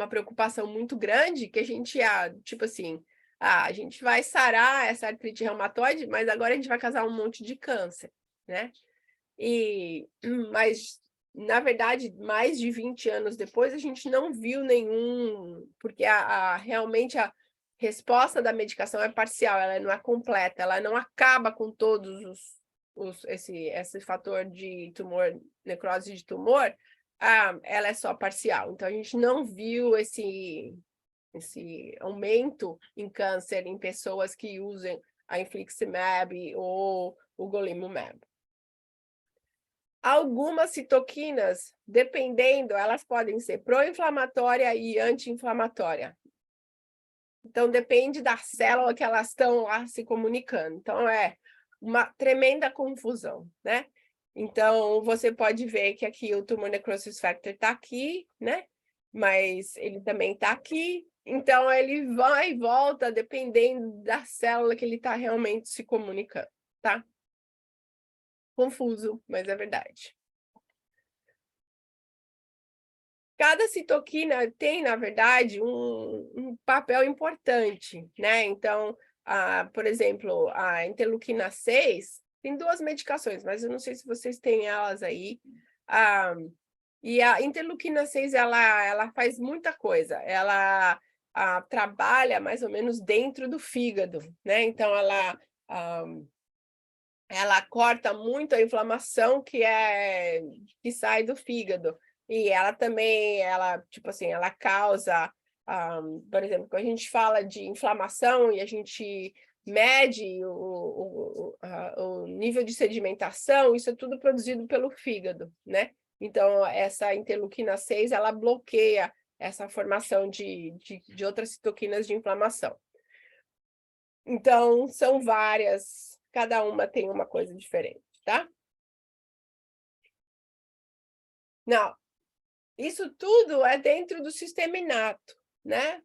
Speaker 1: preocupação muito grande que a gente ia, tipo assim, a gente vai sarar essa artrite reumatoide, mas agora a gente vai causar um monte de câncer, né? Mas, na verdade, mais de 20 anos depois, a gente não viu nenhum, porque realmente a resposta da medicação é parcial, ela não é completa, ela não acaba com todos esse fator de tumor, necrose de tumor, ela é só parcial. Então, a gente não viu esse aumento em câncer em pessoas que usem a infliximab ou o golimumab. Algumas citoquinas, dependendo, elas podem ser pró-inflamatória e anti-inflamatória. Então, depende da célula que elas estão lá se comunicando. Então, é uma tremenda confusão, né? Então, você pode ver que aqui o tumor necrosis factor está aqui, né? Mas ele também está aqui. Então, ele vai e volta dependendo da célula que ele está realmente se comunicando, tá? Confuso, mas é verdade. Cada citoquina tem, na verdade, um papel importante, né? Então, por exemplo, a interleuquina 6 tem 2 medicações, mas eu não sei se vocês têm elas aí. E a interleuquina 6, ela faz muita coisa. Ela trabalha mais ou menos dentro do fígado, né? Então, ela corta muito a inflamação que sai do fígado. E ela também, tipo assim, ela causa, por exemplo, quando a gente fala de inflamação e a gente mede o nível de sedimentação, isso é tudo produzido pelo fígado, né? Então, essa interleuquina 6, ela bloqueia essa formação de outras citoquinas de inflamação. Então, são várias, cada uma tem uma coisa diferente, tá? Não, isso tudo é dentro do sistema inato, né?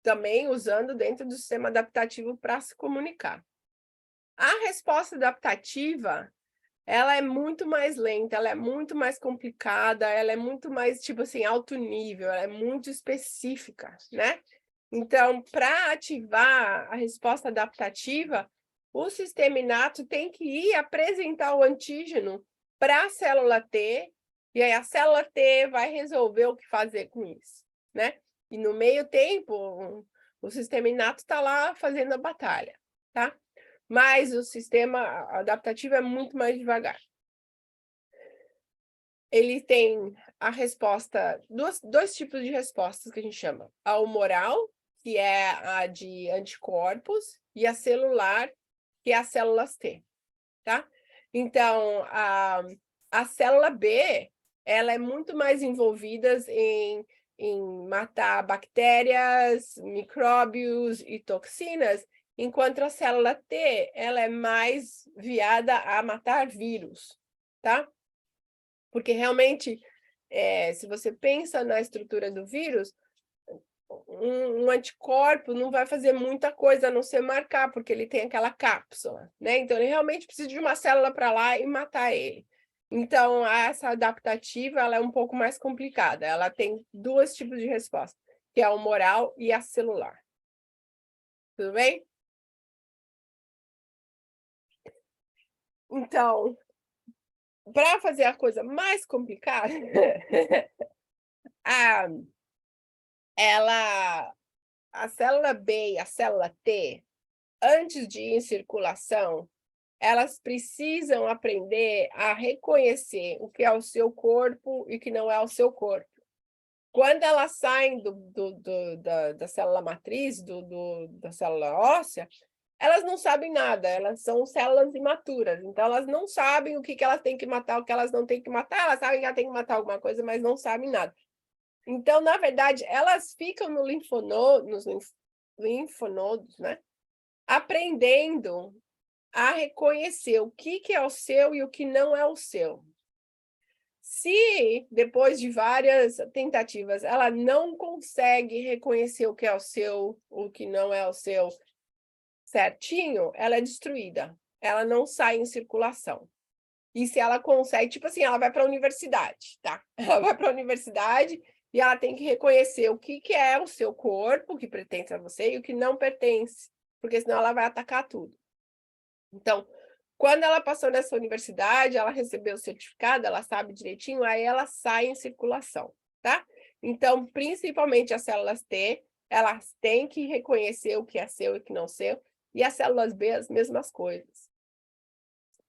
Speaker 1: Também usando dentro do sistema adaptativo para se comunicar. A resposta adaptativa, ela é muito mais lenta, ela é muito mais complicada, ela é muito mais, tipo assim, alto nível, ela é muito específica, né? Então, para ativar a resposta adaptativa, o sistema inato tem que ir apresentar o antígeno para a célula T, e aí a célula T vai resolver o que fazer com isso, né? E no meio tempo, o sistema inato está lá fazendo a batalha, tá? Mas o sistema adaptativo é muito mais devagar. Ele tem a resposta, dois tipos de respostas que a gente chama. A humoral, que é a de anticorpos, e a celular, que é as células T, tá? Então, a célula B, ela é muito mais envolvida em matar bactérias, micróbios e toxinas, enquanto a célula T, ela é mais viada a matar vírus, tá? Porque realmente, se você pensa na estrutura do vírus, um anticorpo não vai fazer muita coisa a não ser marcar, porque ele tem aquela cápsula, né? Então, ele realmente precisa de uma célula para lá e matar ele. Então, essa adaptativa, ela é um pouco mais complicada. Ela tem dois tipos de resposta, que é a humoral e a celular. Tudo bem? Então, para fazer a coisa mais complicada, a célula B e a célula T, antes de ir em circulação, elas precisam aprender a reconhecer o que é o seu corpo e o que não é o seu corpo. Quando elas saem da célula matriz, da célula óssea, elas não sabem nada, elas são células imaturas, então elas não sabem o que elas têm que matar, o que elas não têm que matar, elas sabem que elas têm que matar alguma coisa, mas não sabem nada. Então, na verdade, elas ficam nos linfonodos, né? Aprendendo a reconhecer o que é o seu e o que não é o seu. Se, depois de várias tentativas, ela não consegue reconhecer o que é o seu, o que não é o seu certinho, ela é destruída. Ela não sai em circulação. E se ela consegue, tipo assim, ela vai para a universidade, tá? Ela vai para a universidade e ela tem que reconhecer o que é o seu corpo, o que pertence a você, e o que não pertence, porque senão ela vai atacar tudo. Então, quando ela passou nessa universidade, ela recebeu o certificado, ela sabe direitinho, aí ela sai em circulação, tá? Então, principalmente as células T, elas têm que reconhecer o que é seu e o que não é seu, e as células B, as mesmas coisas.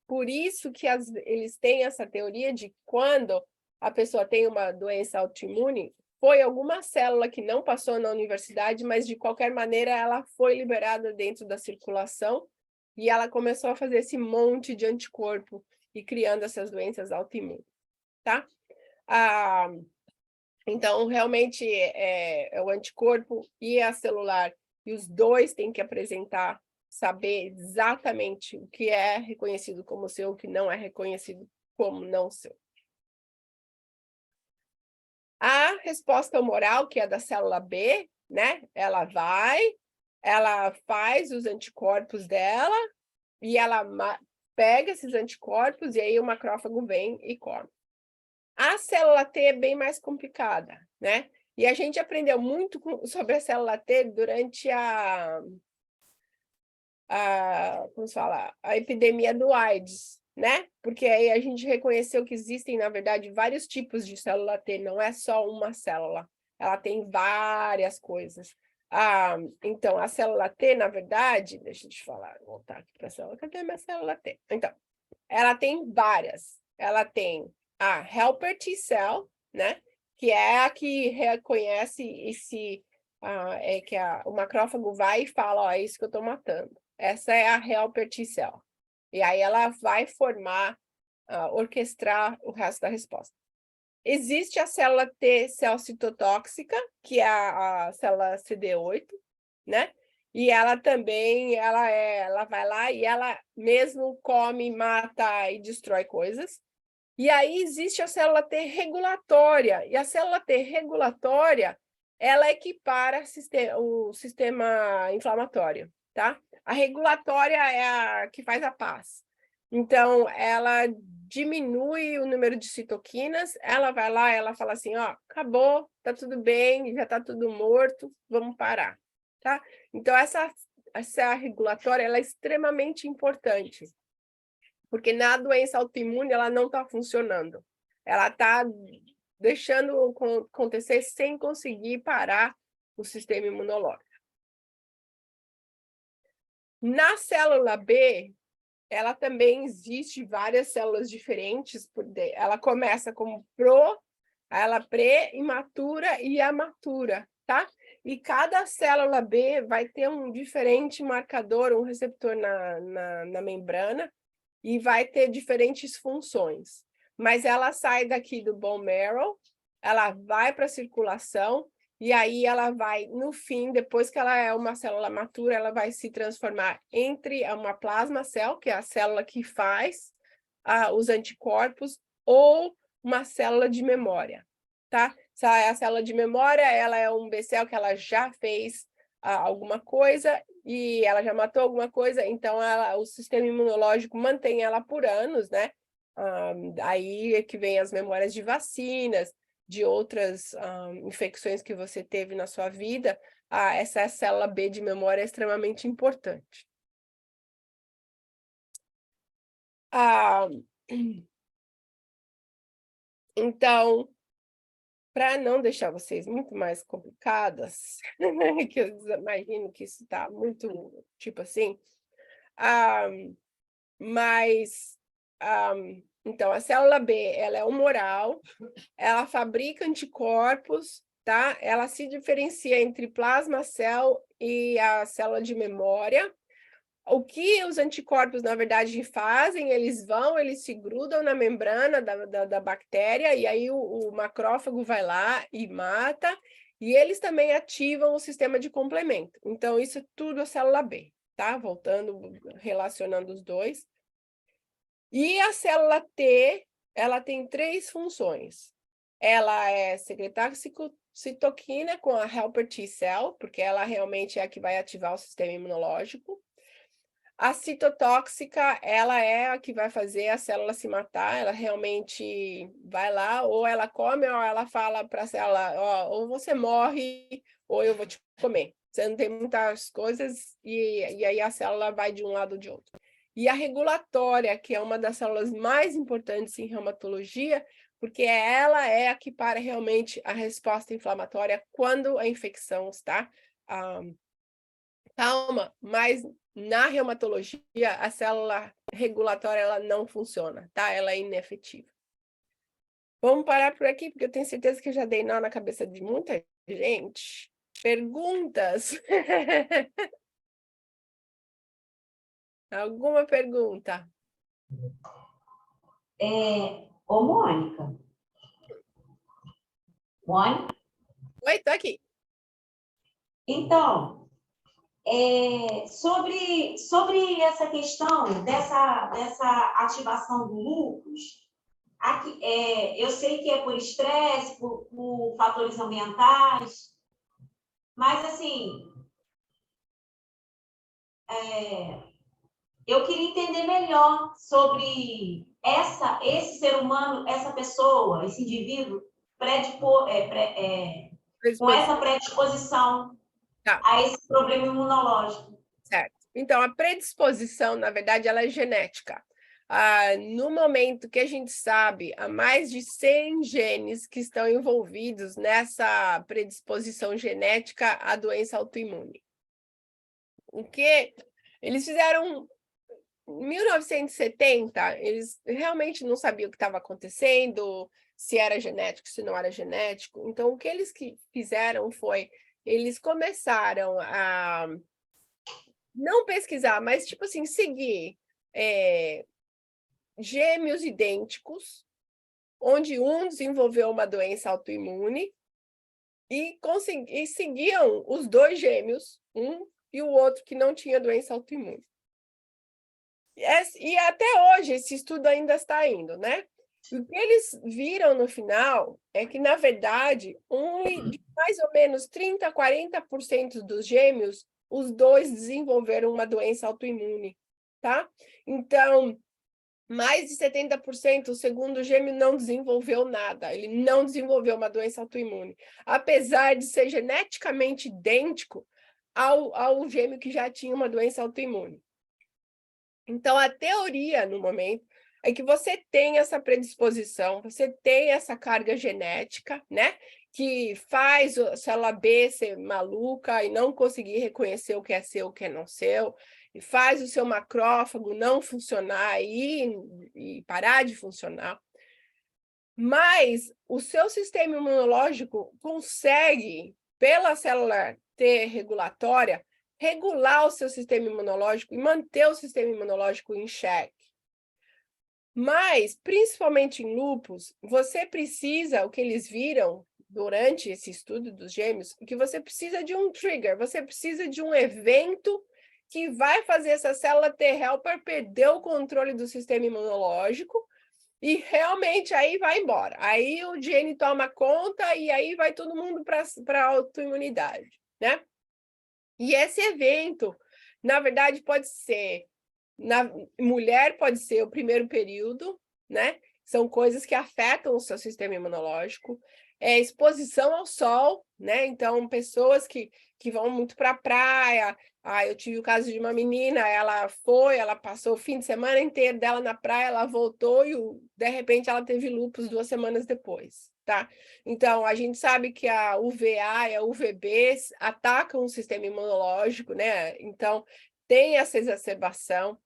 Speaker 1: Por isso que eles têm essa teoria de quando a pessoa tem uma doença autoimune, foi alguma célula que não passou na universidade, mas de qualquer maneira ela foi liberada dentro da circulação e ela começou a fazer esse monte de anticorpo e criando essas doenças autoimunes, tá? Então, realmente, é o anticorpo e a celular, e os dois têm que apresentar, saber exatamente o que é reconhecido como seu, o que não é reconhecido como não seu. A resposta humoral, que é da célula B, né? Ela faz os anticorpos dela, e ela pega esses anticorpos, e aí o macrófago vem e come. A célula T é bem mais complicada, né? E a gente aprendeu muito sobre a célula T durante como se fala, a epidemia do AIDS, né? Porque aí a gente reconheceu que existem, na verdade, vários tipos de célula T, não é só uma célula, ela tem várias coisas. Então, a célula T, na verdade, deixa eu te falar, voltar aqui para a célula, cadê a minha célula T? Então, ela tem várias, ela tem a helper T cell, né? Que é a que reconhece que o macrófago vai e fala, ó, é isso que eu estou matando. Essa é a helper T cell. E aí ela vai formar, orquestrar o resto da resposta. Existe a célula T cell citotóxica, que é a célula CD8, né? E ela também, ela vai lá e ela mesmo come, mata e destrói coisas. E aí existe a célula T regulatória, e a célula T regulatória, ela equipara o sistema inflamatório, tá? A regulatória é a que faz a paz. Então, ela diminui o número de citoquinas, ela vai lá, ela fala assim, ó, acabou, tá tudo bem, já tá tudo morto, vamos parar, tá? Então, essa regulatória, ela é extremamente importante, porque na doença autoimune ela não está funcionando. Ela está deixando acontecer sem conseguir parar o sistema imunológico. Na célula B, ela também existe várias células diferentes. Ela começa como ela pré-imatura e amatura, tá? E cada célula B vai ter um diferente marcador, um receptor na membrana, e vai ter diferentes funções. Mas ela sai daqui do bone marrow, ela vai para a circulação, e aí ela vai, no fim, depois que ela é uma célula matura, ela vai se transformar entre uma plasma cell, que é a célula que faz os anticorpos, ou uma célula de memória, tá? A célula de memória, ela é um B-cell que ela já fez alguma coisa e ela já matou alguma coisa, então o sistema imunológico mantém ela por anos, né? Aí é que vem as memórias de vacinas, de outras infecções que você teve na sua vida. Essa célula B de memória é extremamente importante. Então, para não deixar vocês muito mais complicadas, que eu imagino que isso está muito, tipo assim, mas, então, a célula B, ela é humoral, ela fabrica anticorpos, tá? Ela se diferencia entre plasmacel e a célula de memória. O que os anticorpos, na verdade, fazem? Eles se grudam na membrana da bactéria, e aí o macrófago vai lá e mata, e eles também ativam o sistema de complemento. Então, isso é tudo a célula B, tá? Voltando, relacionando os dois. E a célula T, ela tem 3 funções. Ela é secretar citoquina com a helper T cell, porque ela realmente é a que vai ativar o sistema imunológico. A citotóxica, ela é a que vai fazer a célula se matar, ela realmente vai lá, ou ela come, ou ela fala para a célula, ó, ou você morre, ou eu vou te comer. Você não tem muitas coisas, e aí a célula vai de um lado ou de outro. E a regulatória, que é uma das células mais importantes em reumatologia, porque ela é a que para realmente a resposta inflamatória quando a infecção está calma, mas na reumatologia a célula regulatória ela não funciona, tá? Ela é inefetiva. Vamos parar por aqui, porque eu tenho certeza que eu já dei nó na cabeça de muita gente. Perguntas? Alguma pergunta?
Speaker 2: Ô, Mônica. Mônica?
Speaker 1: Oi, tô aqui.
Speaker 2: Então, sobre essa questão dessa ativação do lúpus, aqui, eu sei que é por estresse, por fatores ambientais, mas, assim, eu queria entender melhor sobre esse ser humano, essa pessoa, esse indivíduo, com essa predisposição
Speaker 1: Tá.
Speaker 2: a esse problema imunológico.
Speaker 1: Certo. Então, a predisposição, na verdade, ela é genética. No momento que a gente sabe, há mais de 100 genes que estão envolvidos nessa predisposição genética à doença autoimune. O que eles fizeram em 1970, eles realmente não sabiam o que estava acontecendo, se era genético, se não era genético. Então, o que eles fizeram foi, eles começaram a não pesquisar, mas, tipo assim, seguir gêmeos idênticos, onde um desenvolveu uma doença autoimune, e seguiam os 2 gêmeos, um e o outro que não tinha doença autoimune. E até hoje esse estudo ainda está indo, né? O que eles viram no final é que, na verdade, mais ou menos 30% a 40% dos gêmeos, os 2 desenvolveram uma doença autoimune, tá? Então, mais de 70%, o segundo gêmeo não desenvolveu nada, ele não desenvolveu uma doença autoimune, apesar de ser geneticamente idêntico ao gêmeo que já tinha uma doença autoimune. Então, a teoria, no momento, é que você tem essa predisposição, você tem essa carga genética, né? Que faz a célula B ser maluca e não conseguir reconhecer o que é seu, o que é não seu, e faz o seu macrófago não funcionar e parar de funcionar. Mas o seu sistema imunológico consegue, pela célula T regulatória, regular o seu sistema imunológico e manter o sistema imunológico em xeque. Mas, principalmente em lúpus, você precisa, o que eles viram durante esse estudo dos gêmeos, que você precisa de um trigger, você precisa de um evento que vai fazer essa célula T helper perder o controle do sistema imunológico e realmente aí vai embora. Aí o gene toma conta e aí vai todo mundo para a autoimunidade, né? E esse evento, na verdade, pode ser, na mulher pode ser o primeiro período, né? São coisas que afetam o seu sistema imunológico. Exposição ao sol, né? Então, pessoas que vão muito para a praia. Eu tive o caso de uma menina, ela passou o fim de semana inteiro dela na praia, ela voltou e, de repente, ela teve lúpus 2 semanas depois, tá? Então, a gente sabe que a UVA e a UVB atacam o sistema imunológico, né? Então, tem essa exacerbação.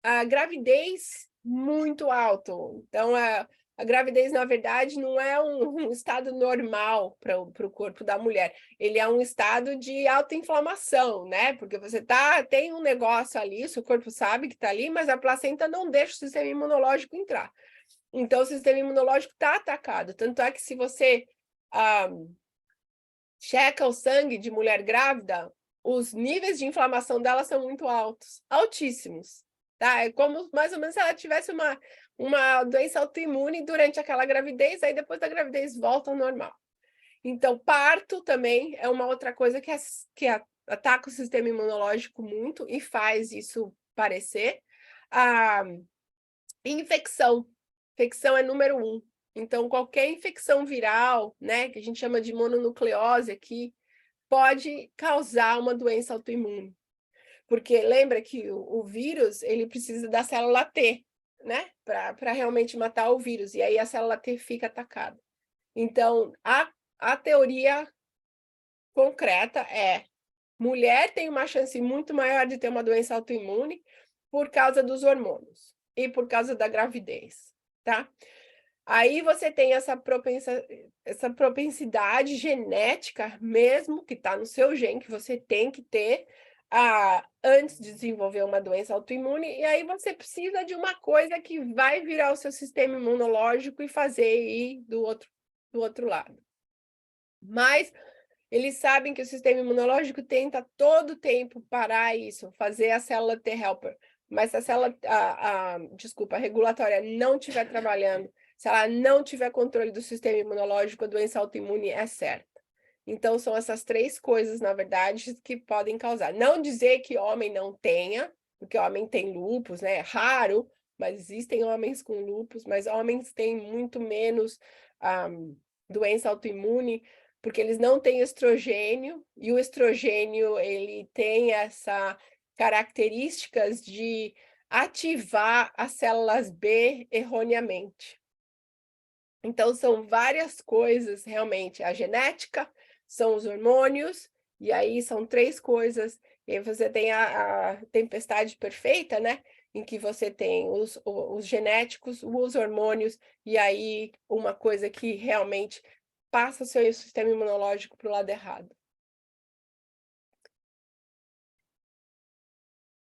Speaker 1: A gravidez muito alto. Então, a gravidez, na verdade, não é um estado normal para o corpo da mulher. Ele é um estado de alta inflamação, né? Porque você tem um negócio ali, seu corpo sabe que está ali, mas a placenta não deixa o sistema imunológico entrar. Então, o sistema imunológico está atacado. Tanto é que se você checa o sangue de mulher grávida, os níveis de inflamação dela são muito altos, altíssimos. Tá? É como mais ou menos se ela tivesse uma doença autoimune durante aquela gravidez, aí depois da gravidez volta ao normal. Então, parto também é uma outra coisa que ataca o sistema imunológico muito e faz isso parecer. A infecção. Infecção é número 1. Então, qualquer infecção viral, né, que a gente chama de mononucleose aqui, pode causar uma doença autoimune. Porque lembra que o vírus, ele precisa da célula T, né? Para realmente matar o vírus. E aí a célula T fica atacada. Então, a teoria concreta é: mulher tem uma chance muito maior de ter uma doença autoimune por causa dos hormônios e por causa da gravidez, tá? Aí você tem essa propensidade genética mesmo, que está no seu gene, que você tem que ter antes de desenvolver uma doença autoimune, e aí você precisa de uma coisa que vai virar o seu sistema imunológico e fazer ir do outro lado. Mas eles sabem que o sistema imunológico tenta todo o tempo parar isso, fazer a célula T helper, mas se a célula, a regulatória não estiver trabalhando, se ela não tiver controle do sistema imunológico, a doença autoimune é certa. Então, são essas 3 coisas, na verdade, que podem causar. Não dizer que homem não tenha, porque homem tem lúpus, né? É raro, mas existem homens com lúpus, mas homens têm muito menos doença autoimune, porque eles não têm estrogênio, e o estrogênio, ele tem essa características de ativar as células B erroneamente. Então, são várias coisas, realmente. A genética, são os hormônios, e aí são 3 coisas. E aí você tem a tempestade perfeita, né? Em que você tem os genéticos, os hormônios, e aí uma coisa que realmente passa o seu sistema imunológico para o lado errado.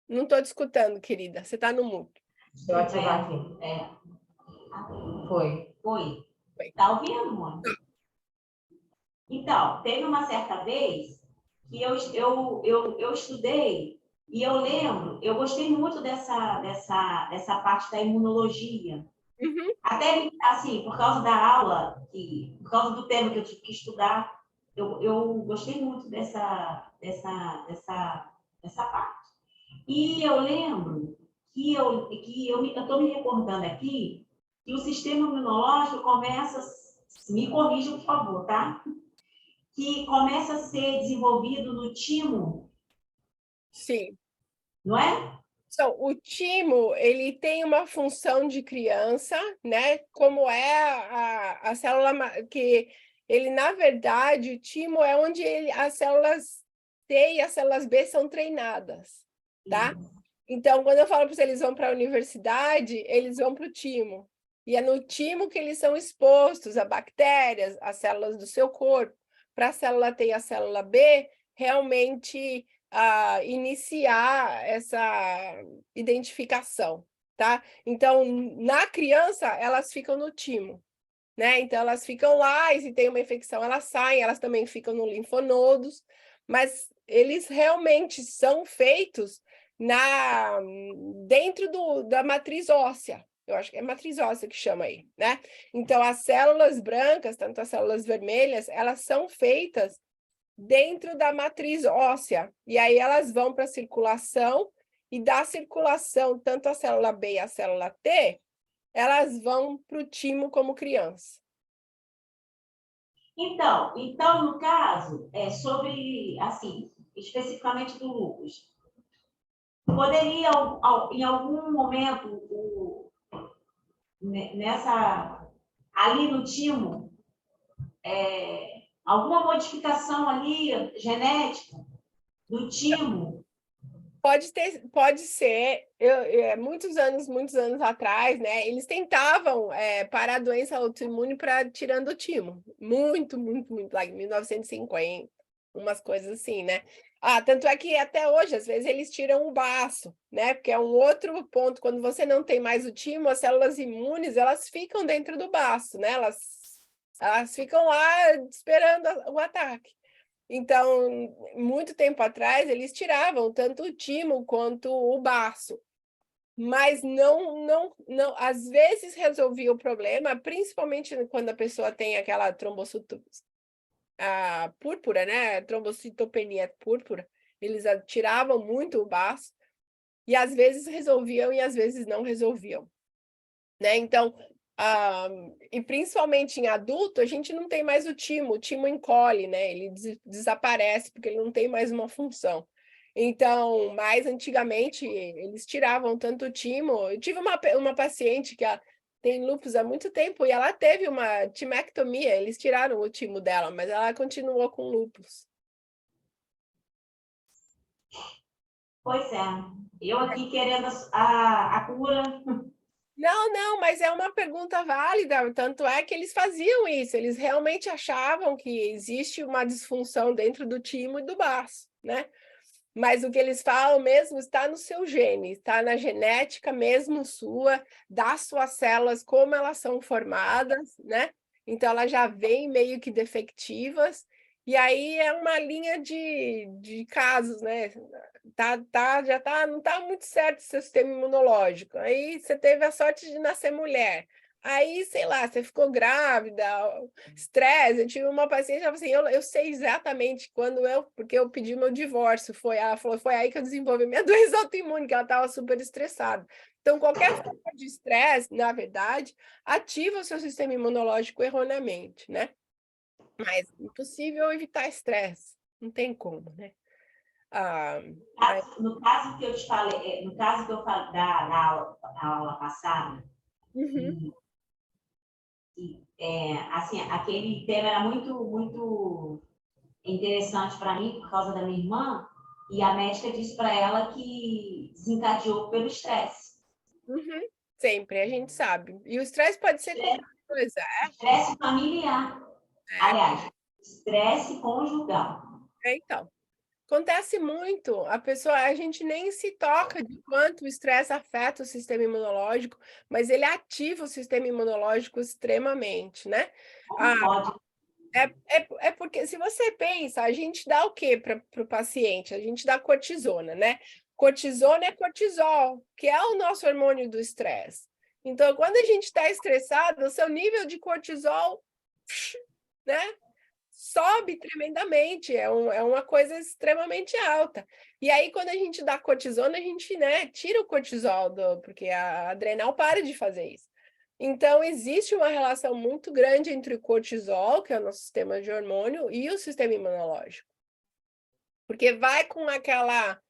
Speaker 1: Não estou te escutando, querida. Você está no mudo.
Speaker 2: Deixa eu ativar aqui. Foi. Tá ouvindo, Mônica? Então, teve uma certa vez que eu estudei e eu lembro, eu gostei muito dessa parte da imunologia.
Speaker 1: Uhum.
Speaker 2: Até, assim, por causa da aula, por causa do tema que eu tive que estudar, eu gostei muito dessa parte. E eu lembro que eu estou me recordando aqui que o sistema imunológico começa, me corrijam, por favor, tá? Que começa a ser desenvolvido no timo.
Speaker 1: Sim.
Speaker 2: Não é?
Speaker 1: Então, o timo, ele tem uma função de criança, né? Como é a célula que ele, na verdade, o timo é onde as células T e as células B são treinadas, tá? Então, quando eu falo para eles vão para a universidade, eles vão para o timo. E é no timo que eles são expostos a bactérias, as células do seu corpo. Para a célula T e a célula B, realmente iniciar essa identificação, tá? Então, na criança, elas ficam no timo, né? Então, elas ficam lá e se tem uma infecção, elas saem, elas também ficam no linfonodos, mas eles realmente são feitos dentro da matriz óssea. Eu acho que é matriz óssea que chama aí, né? Então, as células brancas, tanto as células vermelhas, elas são feitas dentro da matriz óssea. E aí elas vão para a circulação, e da circulação, tanto a célula B e a célula T, elas vão para o timo como criança.
Speaker 2: Então, no caso, sobre, assim, especificamente do lúpus, poderia, em algum momento, ali no timo, alguma modificação ali genética do timo?
Speaker 1: Pode ser. Muitos anos atrás, né? Eles tentavam parar a doença autoimune para tirando o timo. Muito, muito, muito lá em 1950, umas coisas assim, né? Tanto é que até hoje, às vezes, eles tiram o baço, né? Porque é um outro ponto. Quando você não tem mais o timo, as células imunes, elas ficam dentro do baço, né? Elas ficam lá esperando o ataque. Então, muito tempo atrás, eles tiravam tanto o timo quanto o baço. Mas não, às vezes resolvia o problema, principalmente quando a pessoa tem aquela trombocitopenia púrpura, né? Trombocitopenia púrpura. Eles tiravam muito o baço e às vezes resolviam e às vezes não resolviam, né? Então, e principalmente em adulto, a gente não tem mais o timo encolhe, né? Ele desaparece porque ele não tem mais uma função. Então, mais antigamente, eles tiravam tanto o timo. Eu tive uma paciente que tem lúpus há muito tempo e ela teve uma timectomia, eles tiraram o timo dela, mas ela continuou com lúpus.
Speaker 2: Pois é. Eu aqui querendo a cura.
Speaker 1: Não, mas é uma pergunta válida, tanto é que eles faziam isso, eles realmente achavam que existe uma disfunção dentro do timo e do baço, né? Mas o que eles falam mesmo está no seu gene, está na genética mesmo sua, das suas células, como elas são formadas, né? Então, elas já vêm meio que defectivas, e aí é uma linha de casos, né? Não tá muito certo o seu sistema imunológico. Aí você teve a sorte de nascer mulher. Aí, sei lá, você ficou grávida, estresse. Eu tive uma paciente que falou assim: eu sei exatamente porque eu pedi meu divórcio. Ela falou: foi aí que eu desenvolvi minha doença autoimune, que ela estava super estressada. Então, qualquer forma de estresse, na verdade, ativa o seu sistema imunológico erroneamente, né? Mas é impossível evitar estresse. Não tem como, né?
Speaker 2: No caso que eu te falei, no caso que eu falei da aula passada,
Speaker 1: Uhum.
Speaker 2: assim, aquele tema era muito interessante para mim por causa da minha irmã, e a médica disse para ela que desencadeou pelo estresse.
Speaker 1: Uhum. Sempre, a gente sabe. E o estresse pode ser qualquer coisa.
Speaker 2: Estresse familiar.
Speaker 1: É,
Speaker 2: Aliás, estresse conjugal.
Speaker 1: então. Acontece muito, a gente nem se toca de quanto o estresse afeta o sistema imunológico, mas ele ativa o sistema imunológico extremamente, né?
Speaker 2: Como
Speaker 1: Ah,
Speaker 2: pode?
Speaker 1: é porque se você pensa, a gente dá o quê para o paciente? A gente dá cortisona, né? Cortisona é cortisol, que é o nosso hormônio do estresse. Então, quando a gente está estressado, o seu nível de cortisol, né? Sobe tremendamente, é uma coisa extremamente alta. E aí, quando a gente dá cortisona, a gente, né, tira o cortisol, porque a adrenal para de fazer isso. Então, existe uma relação muito grande entre o cortisol, que é o nosso sistema de hormônio, e o sistema imunológico. Porque vai com aquela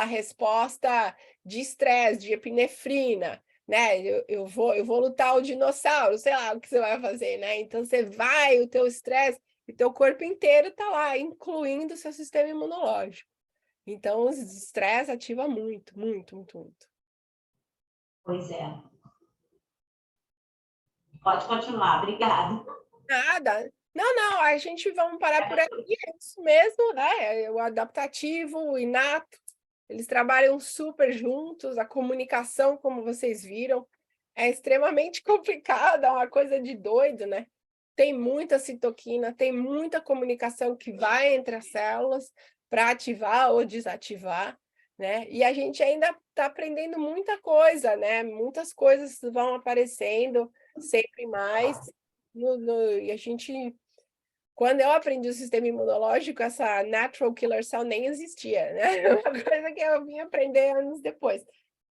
Speaker 1: resposta de estresse, de epinefrina, né? Eu vou lutar o dinossauro, sei lá o que você vai fazer, né? Então o teu estresse, e teu corpo inteiro tá lá, incluindo o seu sistema imunológico. Então, o estresse ativa muito, muito, muito, muito.
Speaker 2: Pois é. Pode continuar, obrigada.
Speaker 1: Nada. Não, a gente vamos parar por aqui, é isso mesmo, né? É o adaptativo, o inato. Eles trabalham super juntos, a comunicação, como vocês viram, é extremamente complicada, é uma coisa de doido, né? Tem muita citoquina, tem muita comunicação que vai entre as células para ativar ou desativar, né? E a gente ainda está aprendendo muita coisa, né? Muitas coisas vão aparecendo sempre mais. E a gente quando eu aprendi o sistema imunológico, essa natural killer cell nem existia, né? É uma coisa que eu vim aprender anos depois.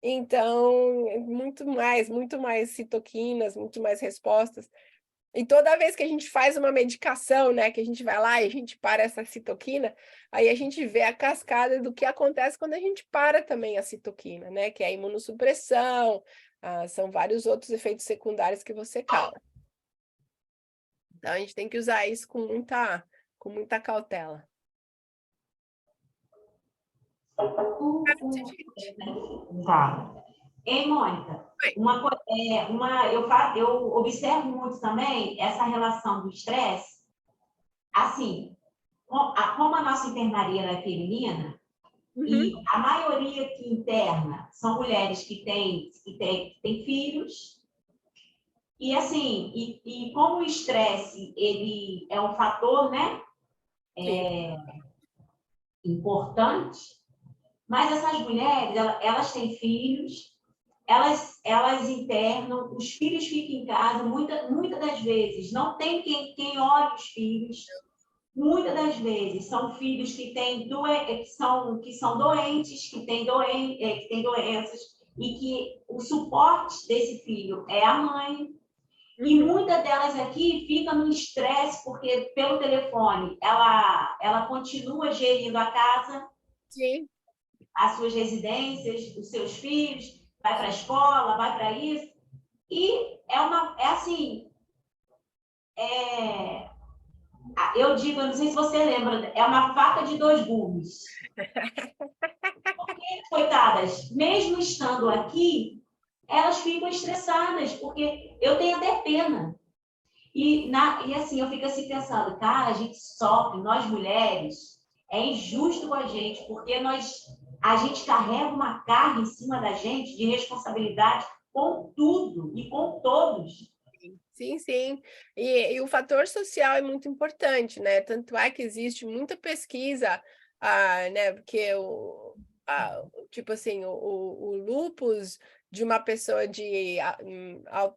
Speaker 1: Então, muito mais citoquinas, muito mais respostas. E toda vez que a gente faz uma medicação, né, que a gente vai lá e a gente para essa citoquina, aí a gente vê a cascada do que acontece quando a gente para também a citoquina, né, que é a imunossupressão, são vários outros efeitos secundários que você causa. Então, a gente tem que usar isso com muita cautela.
Speaker 2: Tá. Ei, Mônica, eu observo muito também essa relação do estresse, assim, como a nossa enfermaria é feminina, e a maioria que interna são mulheres que têm filhos, e assim, e como o estresse, ele é um fator, né, importante, mas essas mulheres, elas têm filhos, elas internam, os filhos ficam em casa, muitas das vezes não tem quem olhe os filhos, muitas das vezes são filhos que são doentes, que têm doenças, e que o suporte desse filho é a mãe, e muitas delas aqui ficam no estresse, porque pelo telefone ela continua gerindo a casa,
Speaker 1: Sim.
Speaker 2: as suas residências, os seus filhos, vai para a escola, vai para isso. E eu digo, eu não sei se você lembra, é uma faca de dois gumes. Porque, coitadas, mesmo estando aqui, elas ficam estressadas, porque eu tenho até pena. E assim, eu fico assim pensando, cara, a gente sofre, nós mulheres, é injusto com a gente, porque a gente carrega uma carga em cima da gente de responsabilidade com tudo e com todos.
Speaker 1: Sim, sim. E o fator social é muito importante, né? Tanto é que existe muita pesquisa, né? Porque tipo assim, o lupus de uma pessoa de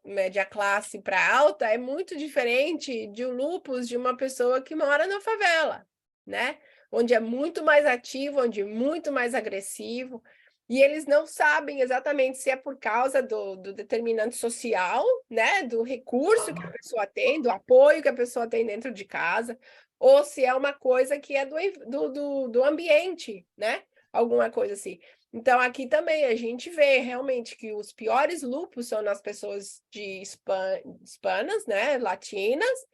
Speaker 1: média classe para alta é muito diferente de um lupus de uma pessoa que mora na favela, né? Onde é muito mais ativo, onde é muito mais agressivo. E eles não sabem exatamente se é por causa do determinante social, né, do recurso que a pessoa tem, do apoio que a pessoa tem dentro de casa, ou se é uma coisa que é do ambiente, né, alguma coisa assim. Então, aqui também a gente vê realmente que os piores lupus são nas pessoas de hispanas, né, latinas,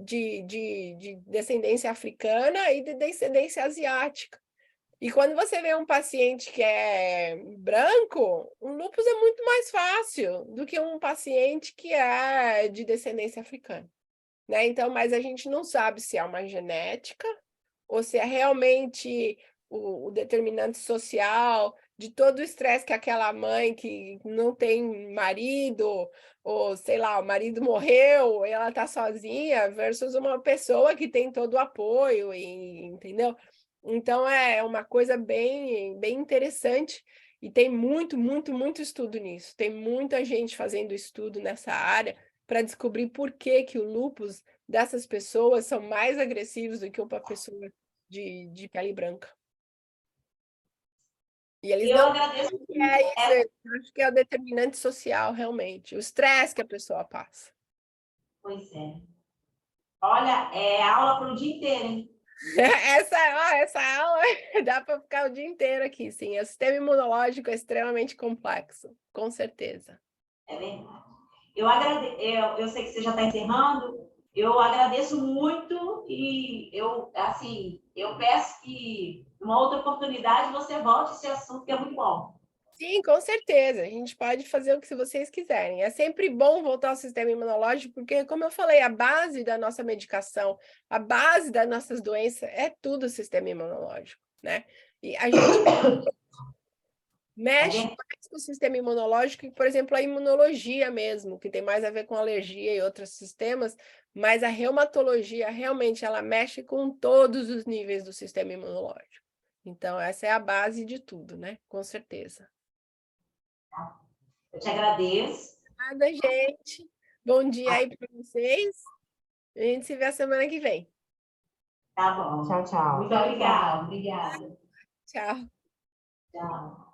Speaker 1: de descendência africana e de descendência asiática. E quando você vê um paciente que é branco, um lúpus é muito mais fácil do que um paciente que é de descendência africana, né? Então, mas a gente não sabe se é uma genética ou se é realmente o determinante social de todo o estresse que aquela mãe que não tem marido, ou sei lá, o marido morreu, e ela está sozinha, versus uma pessoa que tem todo o apoio, entendeu? Então, é uma coisa bem, bem interessante e tem muito estudo nisso. Tem muita gente fazendo estudo nessa área para descobrir por que o lúpus dessas pessoas são mais agressivos do que uma pessoa de pele branca. E eles
Speaker 2: Eu
Speaker 1: não
Speaker 2: agradeço
Speaker 1: é isso, eu acho que é o determinante social, realmente, o estresse que a pessoa passa.
Speaker 2: Pois é. Olha, é aula para o dia inteiro, hein?
Speaker 1: Essa aula dá para ficar o dia inteiro aqui, sim. O sistema imunológico é extremamente complexo, com certeza.
Speaker 2: É verdade. Eu sei que você já está encerrando, eu agradeço muito e eu peço que numa outra oportunidade você volte a esse assunto que é muito bom.
Speaker 1: Sim, com certeza. A gente pode fazer o que vocês quiserem. É sempre bom voltar ao sistema imunológico, porque, como eu falei, a base da nossa medicação, a base das nossas doenças é tudo o sistema imunológico, né? E a gente mexe mais com o sistema imunológico que, por exemplo, a imunologia mesmo, que tem mais a ver com alergia e outros sistemas, mas a reumatologia realmente ela mexe com todos os níveis do sistema imunológico. Então, essa é a base de tudo, né? Com certeza.
Speaker 2: Eu te agradeço.
Speaker 1: Nada, gente. Bom dia aí para vocês. A gente se vê a semana que vem.
Speaker 2: Tá bom.
Speaker 3: Tchau, tchau.
Speaker 2: Muito obrigada. Obrigada.
Speaker 1: Tchau.
Speaker 2: Tchau.